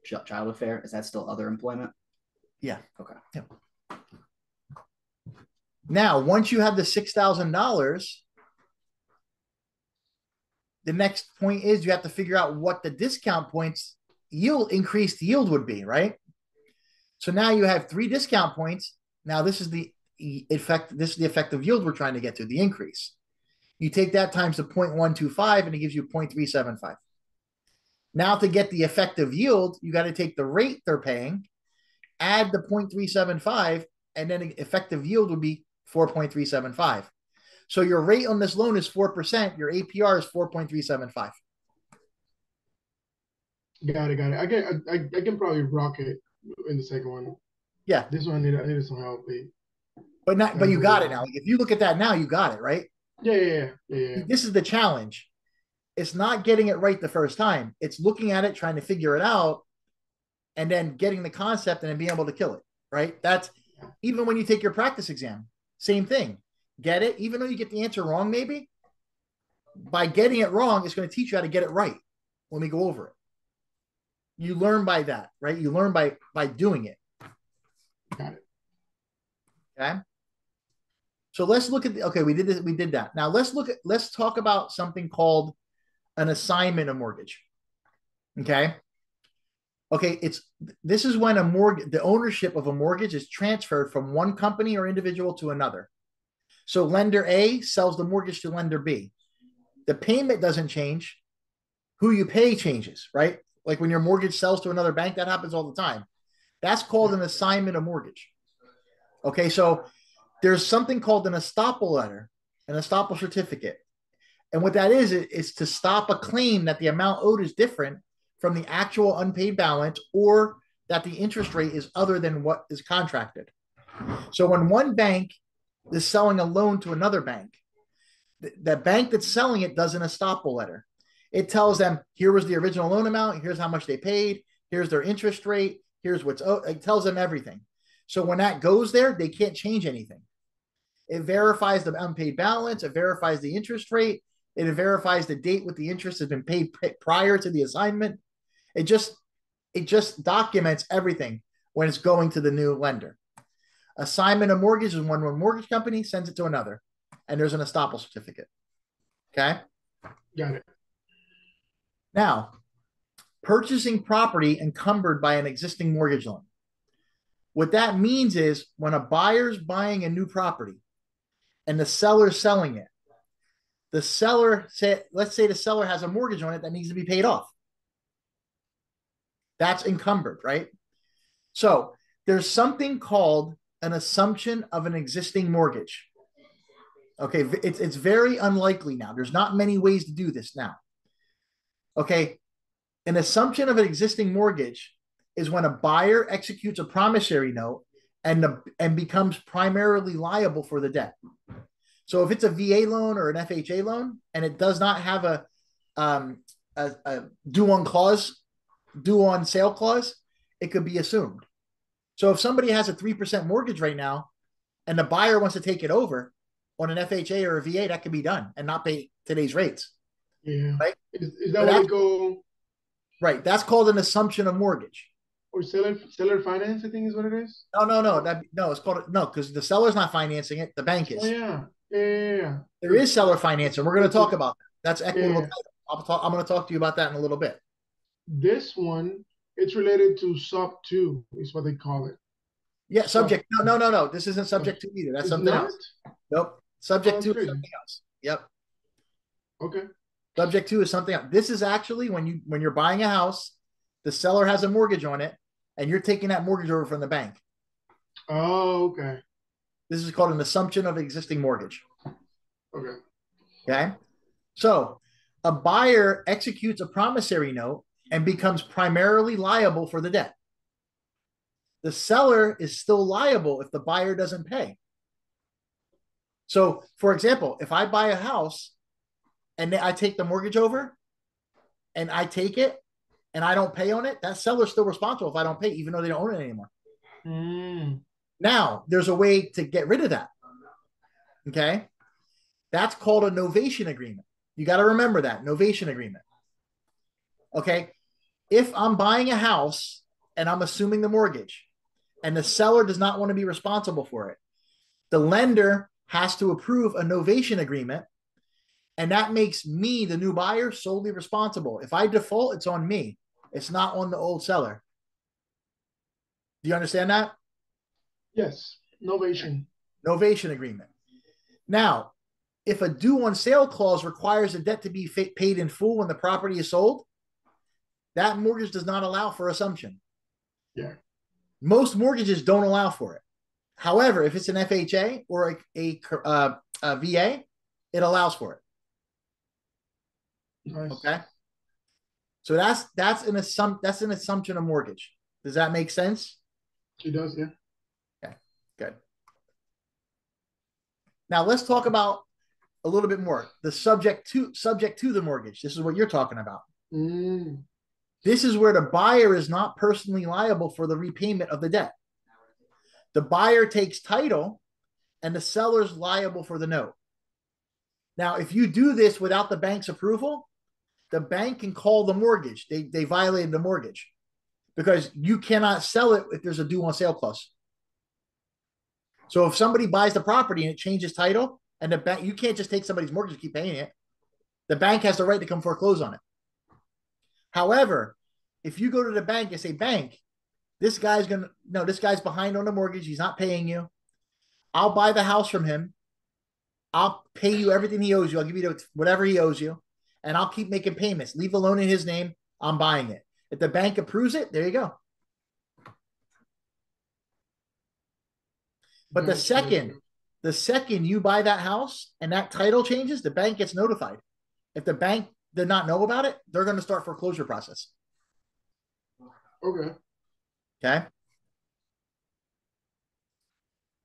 Child Welfare, is that still other employment? Yeah. Okay. Yeah. Now, once you have the $6,000, the next point is you have to figure out what the discount points increased yield would be, right? So now you have 3 discount points. Now this is the effective yield we're trying to get to, the increase. You take that times the 0.125 and it gives you 0.375. Now to get the effective yield, you got to take the rate they're paying, add the 0.375, and then the effective yield would be 4.375. So your rate on this loan is 4%. Your APR is 4.375. Got it. I can probably rock it in the second one. Yeah. This one I needed some help. But you got it now. If you look at that now, you got it, right? Yeah. This is the challenge. It's not getting it right the first time. It's looking at it, trying to figure it out, and then getting the concept and then being able to kill it, right? That's even when you take your practice exam, same thing. Get it, even though you get the answer wrong, maybe by getting it wrong, it's going to teach you how to get it right when we go over it. You learn by that, right? You learn by doing it. Got it. Okay. So let's look at okay, we did this, we did that. Now let's talk about something called an assignment of mortgage. Okay. Okay, this is when the ownership of a mortgage is transferred from one company or individual to another. So lender A sells the mortgage to lender B. The payment doesn't change. Who you pay changes, right? Like when your mortgage sells to another bank, that happens all the time. That's called an assignment of mortgage. Okay, so there's something called an estoppel letter, an estoppel certificate. And what that is to stop a claim that the amount owed is different from the actual unpaid balance or that the interest rate is other than what is contracted. So when one bank is selling a loan to another bank, the bank that's selling it does an estoppel letter. It tells them, here was the original loan amount, here's how much they paid, here's their interest rate, here's what's owed. It tells them everything. So when that goes there, they can't change anything. It verifies the unpaid balance, it verifies the interest rate, it verifies the date with the interest has been paid prior to the assignment. It just documents everything when it's going to the new lender. Assignment of mortgage is when one mortgage company sends it to another, and there's an estoppel certificate. Okay? Got it. Now, purchasing property encumbered by an existing mortgage loan. What that means is when a buyer's buying a new property and the seller's selling it, let's say the seller has a mortgage on it that needs to be paid off. That's encumbered, right? So there's something called an assumption of an existing mortgage. Okay, it's very unlikely now. There's not many ways to do this now. Okay, an assumption of an existing mortgage is when a buyer executes a promissory note and becomes primarily liable for the debt. So if it's a VA loan or an FHA loan and it does not have a due on sale clause, it could be assumed. So if somebody has a 3% mortgage right now and the buyer wants to take it over on an FHA or a VA, that can be done and not pay today's rates. Yeah. Right? Is that what they go? Right. That's called an assumption of mortgage. Or seller finance, I think is what it is. No, it's called because the seller's not financing it, the bank is. Oh yeah. Yeah. There is seller financing. We're going to talk about that. That's equitable Yeah. title. I'm going to talk to you about that in a little bit. This one, it's related to sub 2, is what they call it. Yeah, subject. No. This isn't subject to either. That's something else. Nope. Subject to is something else. Yep. Okay. Subject to is something else. This is actually when you're buying a house, the seller has a mortgage on it, and you're taking that mortgage over from the bank. Oh, okay. This is called an assumption of existing mortgage. Okay. Okay. So a buyer executes a promissory note and becomes primarily liable for the debt. The seller is still liable if the buyer doesn't pay. So, for example, if I buy a house and I take the mortgage over and I take it and I don't pay on it, that seller's still responsible if I don't pay, even though they don't own it anymore. Now, there's a way to get rid of that. Okay. That's called a novation agreement. You got to remember that novation agreement. Okay. If I'm buying a house and I'm assuming the mortgage and the seller does not want to be responsible for it, the lender has to approve a novation agreement. And that makes me, the new buyer, solely responsible. If I default, it's on me. It's not on the old seller. Do you understand that? Yes. Novation. Novation agreement. Now, if a due on sale clause requires the debt to be paid in full when the property is sold, that mortgage does not allow for assumption. Yeah. Most mortgages don't allow for it. However, if it's an FHA or a VA, it allows for it. Nice. Okay. So that's an assumption of mortgage. Does that make sense? It does, yeah. Okay, good. Now let's talk about a little bit more. The subject to the mortgage. This is what you're talking about. This is where the buyer is not personally liable for the repayment of the debt. The buyer takes title and the seller's liable for the note. Now, if you do this without the bank's approval, the bank can call the mortgage. They violated the mortgage because you cannot sell it if there's a due on sale clause. So if somebody buys the property and it changes title, and the bank, you can't just take somebody's mortgage and keep paying it. The bank has the right to come foreclose on it. However, if you go to the bank and say, bank, this guy's behind on the mortgage. He's not paying you. I'll buy the house from him. I'll pay you everything he owes you. I'll give you whatever he owes you, and I'll keep making payments. Leave the loan in his name. I'm buying it. If the bank approves it, there you go. But the second you buy that house and that title changes, the bank gets notified. If the bank did not know about it, they're going to start foreclosure process. Okay. Okay.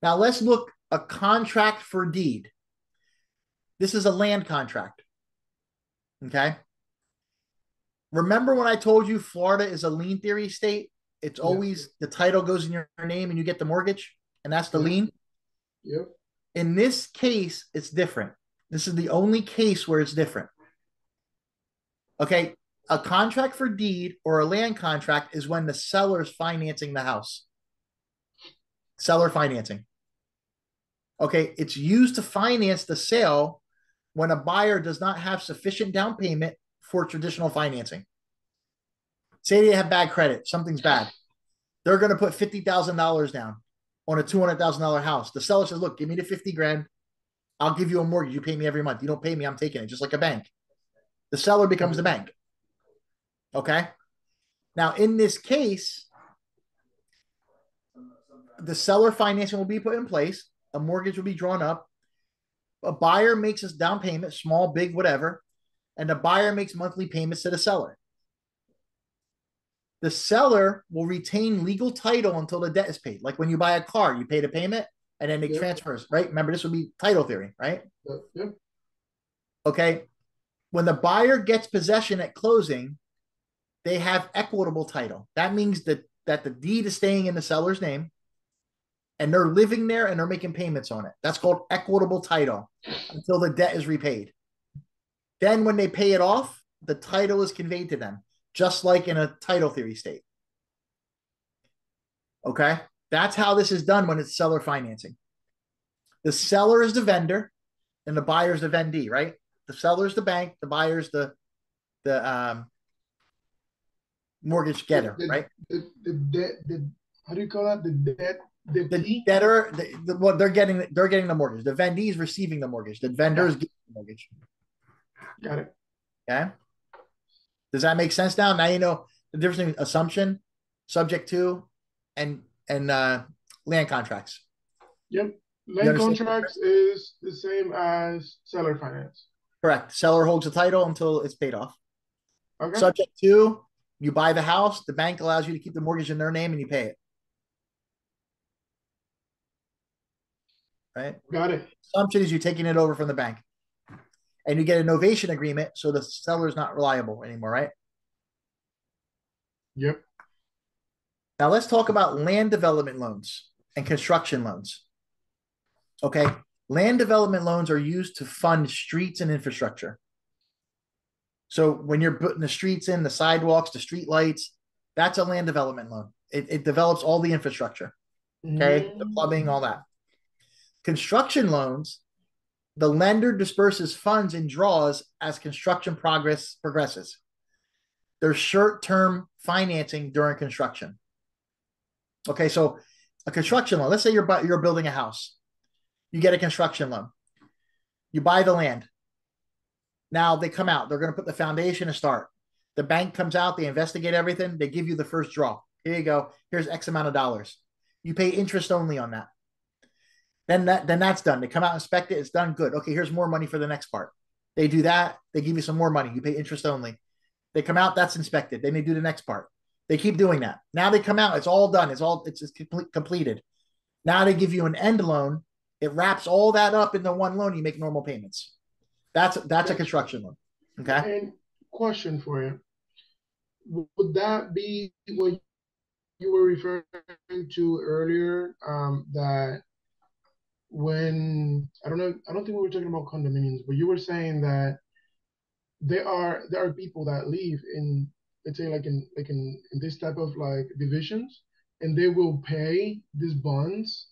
Now let's look a contract for deed. This is a land contract. Okay. Remember when I told you Florida is a lien theory state? It's always the title goes in your name and you get the mortgage, and that's the lien. Yep. In this case, it's different. This is the only case where it's different. Okay. A contract for deed or a land contract is when the seller's financing the house. Seller financing. Okay. It's used to finance the sale when a buyer does not have sufficient down payment for traditional financing. Say they have bad credit, something's bad. They're going to put $50,000 down on a $200,000 house. The seller says, look, give me the 50 grand. I'll give you a mortgage. You pay me every month. You don't pay me, I'm taking it, just like a bank. The seller becomes the bank. Okay. Now, in this case, the seller financing will be put in place. A mortgage will be drawn up. A buyer makes a down payment, small, big, whatever, and the buyer makes monthly payments to the seller. The seller will retain legal title until the debt is paid. Like when you buy a car, you pay the payment and then make transfers, right? Remember, this would be title theory, right? Yep. Okay. When the buyer gets possession at closing, they have equitable title. That means that the deed is staying in the seller's name and they're living there and they're making payments on it. That's called equitable title until the debt is repaid. Then when they pay it off, the title is conveyed to them, just like in a title theory state. Okay? That's how this is done when it's seller financing. The seller is the vendor and the buyer is the vendee, right? The seller is the bank, the buyer is the mortgage getter, right? How do you call that? The debtor, what they're getting the mortgage. The vendee is receiving the mortgage. The vendor is getting the mortgage. Got it. Okay. Does that make sense now? Now you know the difference between assumption, subject to, and land contracts. Yep. Land contracts is the same as seller finance. Correct. Seller holds the title until it's paid off. Okay. Subject to, you buy the house, the bank allows you to keep the mortgage in their name and you pay it. Right? Got it. Assumption is you're taking it over from the bank. And you get a novation agreement, so the seller is not reliable anymore, right? Yep. Now let's talk about land development loans and construction loans. Okay. Land development loans are used to fund streets and infrastructure. So when you're putting the streets in, the sidewalks, the street lights, that's a land development loan. It develops all the infrastructure. Okay. The plumbing, all that. Construction loans, the lender disperses funds and draws as construction progresses. There's short-term financing during construction. Okay, so a construction loan. Let's say you're building a house. You get a construction loan. You buy the land. Now they come out. They're going to put the foundation to start. The bank comes out. They investigate everything. They give you the first draw. Here you go. Here's X amount of dollars. You pay interest only on that. Then that's done. They come out, inspect it. It's done. Good. Okay, here's more money for the next part. They do that. They give you some more money. You pay interest only. They come out. That's inspected. Then they do the next part. They keep doing that. Now they come out. It's all done. It's completed. Now they give you an end loan. It wraps all that up into one loan. You make normal payments. That's a construction loan. Okay. And question for you: would that be what you were referring to earlier? That when I don't know, I don't think we were talking about condominiums, but you were saying that there are people that live in, let's say, in this type of like divisions, and they will pay these bonds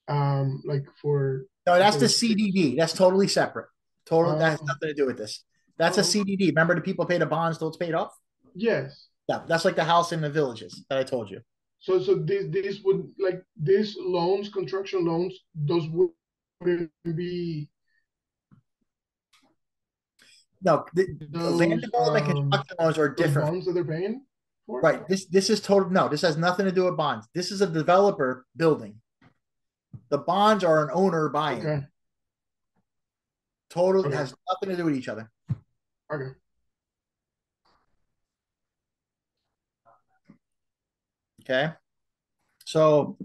like for, No, let's that's say, the like six. CDD. That's totally separate. Total. That has Oh, nothing to do with this. That's a oh, CDD. Remember the people pay the bonds till it's paid off? yes. Yeah, that's like the house in the villages that I told you. So this would, like, these loans, construction loans, those wouldn't be No, the land those development construction loans are those different. bonds that they're paying for. Right. This is total. No, this has nothing to do with bonds. This is a developer building. The bonds are an owner buying. Okay. Total Okay. has nothing to do with each other. Okay. Okay. So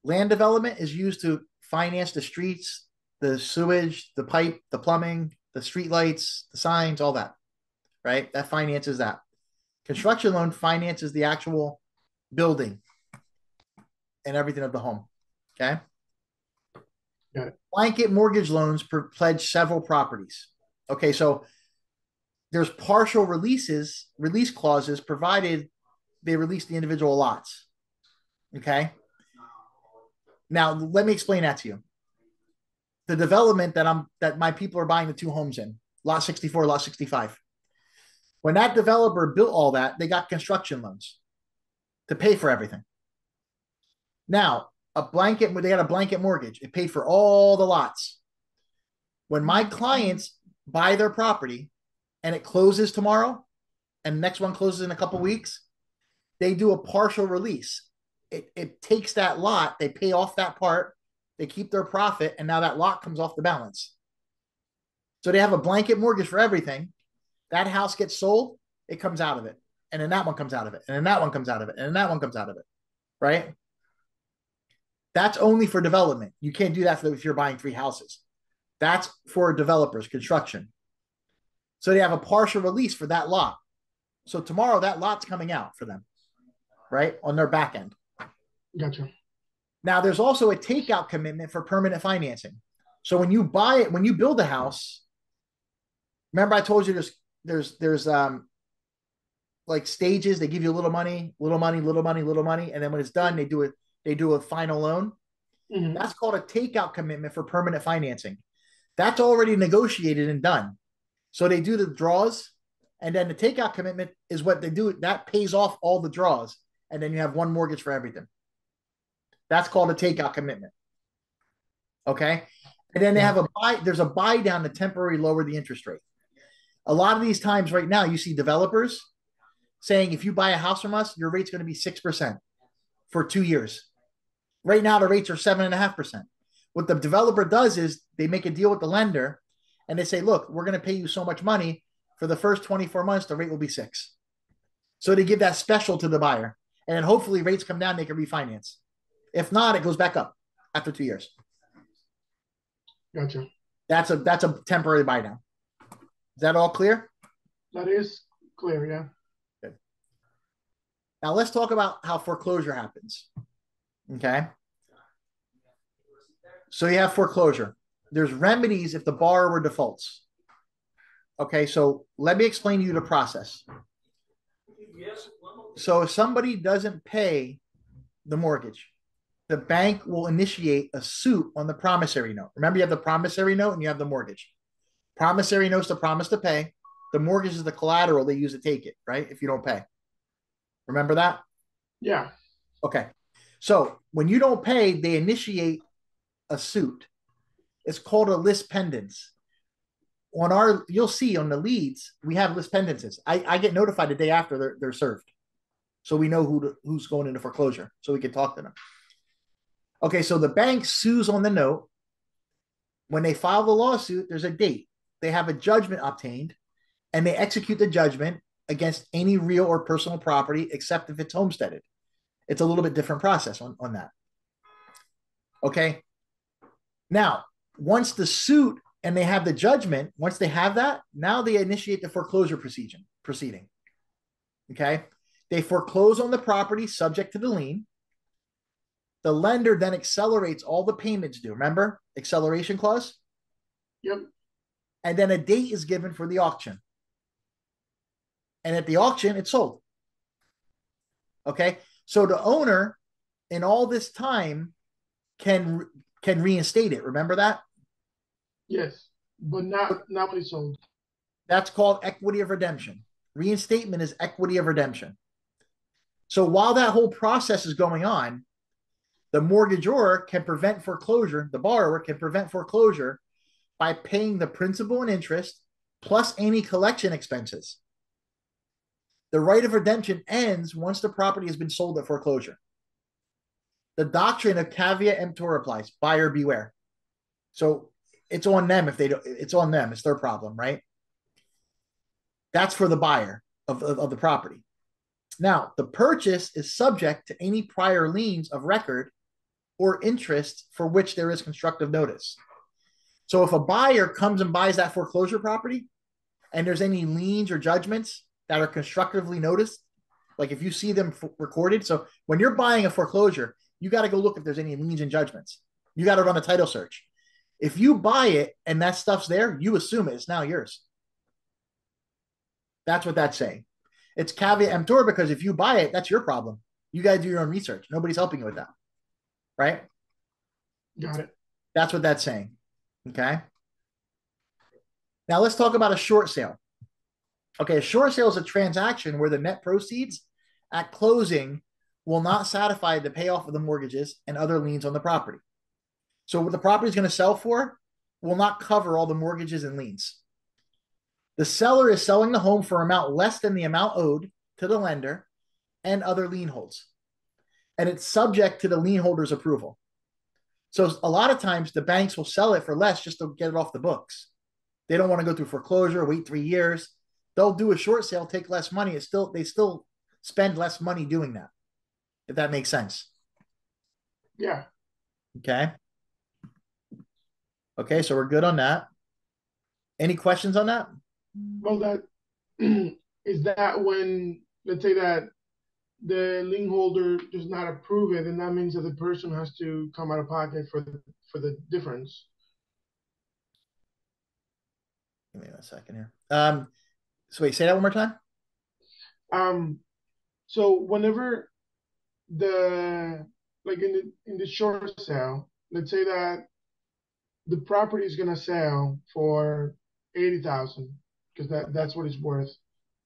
land development is used to finance the streets, the sewage, the pipe, the plumbing, the street lights, the signs, all that. Right. That finances that. Construction loan finances the actual building and everything of the home. Okay. Got it. Blanket mortgage loans pledge several properties. Okay. So there's partial release clauses provided they release the individual lots. Okay. Now let me explain that to you. The development that my people are buying the two homes in, lot 64, lot 65. When that developer built all that, they got construction loans to pay for everything. Now, they had a blanket mortgage. It paid for all the lots. When my clients buy their property and it closes tomorrow and the next one closes in a couple weeks, they do a partial release. It takes that lot, they pay off that part, they keep their profit, and now that lot comes off the balance. So they have a blanket mortgage for everything. That house gets sold, it comes out of it. And then that one comes out of it. And then that one comes out of it. And then that one comes out of it. Right? That's only for development. You can't do that if you're buying 3 houses. That's for developers, construction. So they have a partial release for that lot. So tomorrow that lot's coming out for them, right? On their back end. Gotcha. Now there's also a takeout commitment for permanent financing. So when you buy it, when you build a house, remember I told you there's like stages. They give you a little money, little money, little money, little money, and then when it's done, they do a final loan. Mm-hmm. That's called a takeout commitment for permanent financing. That's already negotiated and done. So they do the draws, and then the takeout commitment is what they do. That pays off all the draws, and then you have one mortgage for everything. That's called a takeout commitment. Okay. And then they have there's a buy down to temporarily lower the interest rate. A lot of these times right now, you see developers saying, if you buy a house from us, your rate's going to be 6% for 2 years. Right now, the rates are 7.5%. What the developer does is they make a deal with the lender and they say, look, we're going to pay you so much money for the first 24 months, the rate will be 6. So they give that special to the buyer. And then hopefully rates come down, they can refinance. If not, it goes back up after 2 years. Gotcha. That's a temporary buy down. Is that all clear? That is clear, yeah. Good. Now let's talk about how foreclosure happens. Okay. So you have foreclosure. There's remedies if the borrower defaults. Okay, so let me explain to you the process. So if somebody doesn't pay the mortgage, the bank will initiate a suit on the promissory note. Remember, you have the promissory note and you have the mortgage. Promissory note's the promise to pay. The mortgage is the collateral they use to take it, right? If you don't pay. Remember that? Yeah. Okay. So when you don't pay, they initiate a suit. It's called a lis pendens. You'll see on the leads, we have lis pendences. I get notified the day after they're served. So we know who's going into foreclosure. So we can talk to them. Okay, so the bank sues on the note. When they file the lawsuit, there's a date. They have a judgment obtained, and they execute the judgment against any real or personal property, except if it's homesteaded. It's a little bit different process on that. Okay. Now, once the suit and they have the judgment, once they have that, now they initiate the foreclosure proceeding. Okay. They foreclose on the property subject to the lien. The lender then accelerates all the payments due. Remember, acceleration clause? Yep. And then a date is given for the auction. And at the auction, it's sold. Okay. So the owner in all this time can reinstate it. Remember that? Yes. But not when it's sold. That's called equity of redemption. Reinstatement is equity of redemption. So while that whole process is going on, the mortgagor can prevent foreclosure, the borrower can prevent foreclosure by paying the principal and interest plus any collection expenses. The right of redemption ends once the property has been sold at foreclosure. The doctrine of caveat emptor applies, buyer beware. So it's on them if they don't, it's on them, it's their problem, right? That's for the buyer of the property. Now, the purchase is subject to any prior liens of record or interest for which there is constructive notice. So if a buyer comes and buys that foreclosure property and there's any liens or judgments that are constructively noticed, like if you see them recorded, so when you're buying a foreclosure, you got to go look if there's any liens and judgments. You got to run a title search. If you buy it and that stuff's there, you assume it's now yours. That's what that's saying. It's caveat emptor because if you buy it, that's your problem. You got to do your own research. Nobody's helping you with that. Right? Got it. That's what that's saying. Okay. Now let's talk about a short sale. Okay, a short sale is a transaction where the net proceeds at closing will not satisfy the payoff of the mortgages and other liens on the property. So what the property is going to sell for will not cover all the mortgages and liens. The seller is selling the home for an amount less than the amount owed to the lender and other lien holds. And it's subject to the lien holder's approval. So a lot of times the banks will sell it for less just to get it off the books. They don't want to go through foreclosure, wait 3 years. They'll do a short sale, take less money. They still spend less money doing that, if that makes sense. Yeah. Okay. Okay, so we're good on that. Any questions on that? Well, that is that when, let's say that the lien holder does not approve it, and that means that the person has to come out of pocket for the difference. Give me a second here. So wait, say that one more time. So whenever like in the short sale, let's say that the property is gonna sell for 80,000 because that's what it's worth,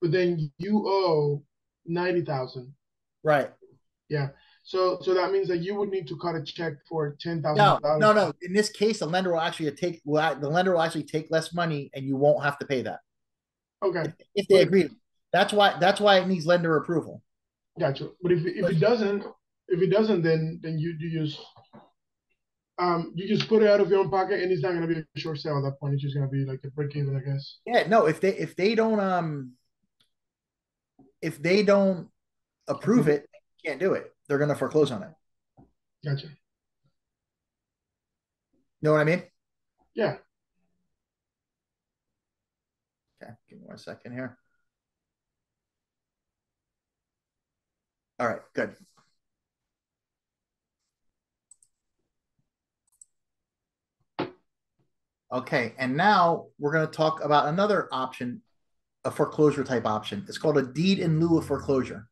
but then you owe 90,000. Right. Yeah. So that means that you would need to cut a check for $10,000. No. In this case, the lender will actually take less money, and you won't have to pay that. Okay. If they agree, that's why it needs lender approval. Gotcha. But if it doesn't, then you just put it out of your own pocket, and it's not gonna be a short sale at that point. It's just gonna be like a break even, I guess. Yeah. No. If they don't approve it, they can't do it. They're gonna foreclose on it. Gotcha. You know what I mean? Yeah. Okay. Give me 1 second here. All right. Good. Okay, and now we're going to talk about another option, a foreclosure type option. It's called a deed in lieu of foreclosure.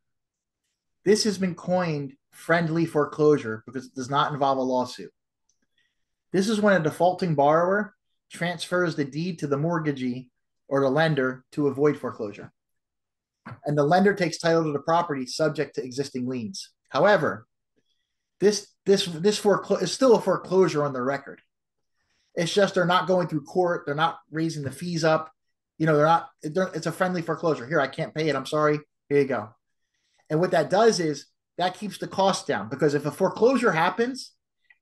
This has been coined friendly foreclosure because it does not involve a lawsuit. This is when a defaulting borrower transfers the deed to the mortgagee or the lender to avoid foreclosure. And the lender takes title to the property subject to existing liens. However, this is still a foreclosure on the record. It's just they're not going through court. They're not raising the fees up. It's a friendly foreclosure. Here, I can't pay it. I'm sorry. Here you go. And what that does is that keeps the cost down, because if a foreclosure happens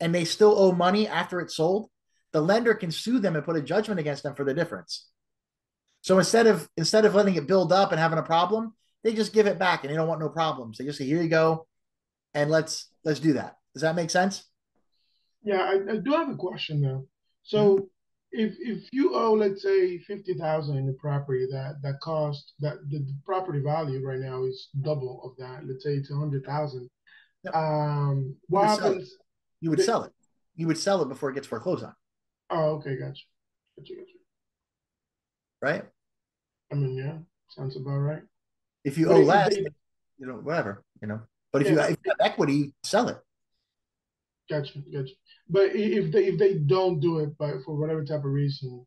and they still owe money after it's sold, the lender can sue them and put a judgment against them for the difference. So instead of letting it build up and having a problem, they just give it back and they don't want no problems. They just say, here you go, and let's do that. Does that make sense? Yeah, I do have a question though. So if you owe, let's say, 50,000 in the property, that cost, that the property value right now is double of that. Let's say it's 100,000. Yep. What happens? You would sell it. You would sell it before it gets foreclosed on. Oh, okay, gotcha. Right? I mean, yeah, sounds about right. If you But owe if less, they, whatever, But if yeah, you have equity, sell it. gotcha. But if they don't do it, but for whatever type of reason,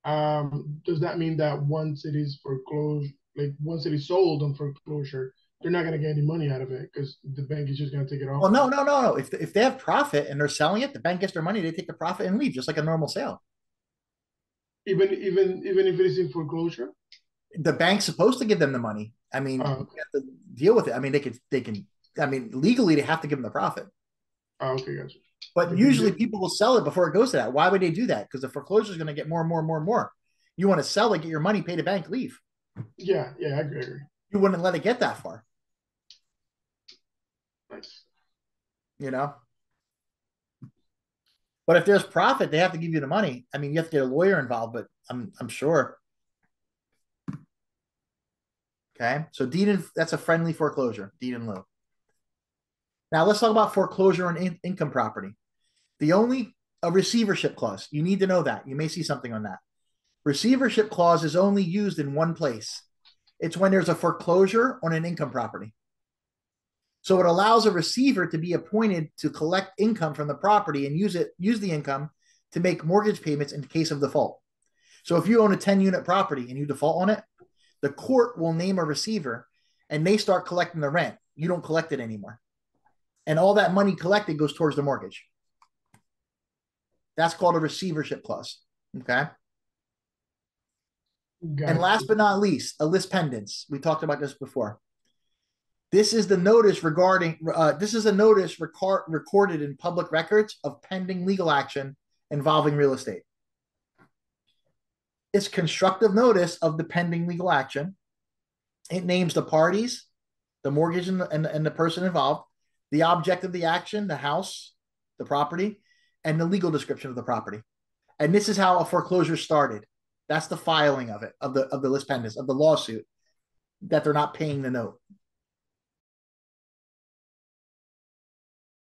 does that mean that once it is foreclosed, like once it is sold on foreclosure, they're not gonna get any money out of it because the bank is just gonna take it off? Well, no. If they have profit and they're selling it, the bank gets their money. They take the profit and leave, just like a normal sale. Even if it is in foreclosure. The bank's supposed to give them the money. I mean, Okay. you have to deal with it. I mean, they can. I mean, legally, they have to give them the profit. Okay, gotcha. But usually, people will sell it before it goes to that. Why would they do that? Because the foreclosure is going to get more and more and more and more. You want to sell it, get your money, pay the bank, leave. Yeah, I agree. You wouldn't let it get that far. Nice. But if there's profit, they have to give you the money. I mean, you have to get a lawyer involved, but I'm sure. Okay, so that's a friendly foreclosure, deed in lieu. Now let's talk about foreclosure on income property. A receivership clause. You need to know that. You may see something on that. Receivership clause is only used in one place. It's when there's a foreclosure on an income property. So it allows a receiver to be appointed to collect income from the property and use the income to make mortgage payments in case of default. So if you own a 10-unit property and you default on it, the court will name a receiver and they start collecting the rent. You don't collect it anymore. And all that money collected goes towards the mortgage. That's called a receivership clause. Okay. And last but not least, a lis pendens. We talked about this before. This is the notice recorded in public records of pending legal action involving real estate. It's constructive notice of the pending legal action. It names the parties, the mortgage and the person involved, the object of the action, the house, the property, and the legal description of the property. And this is how a foreclosure started. That's the filing of it, of the lis pendens, of the lawsuit, that they're not paying the note.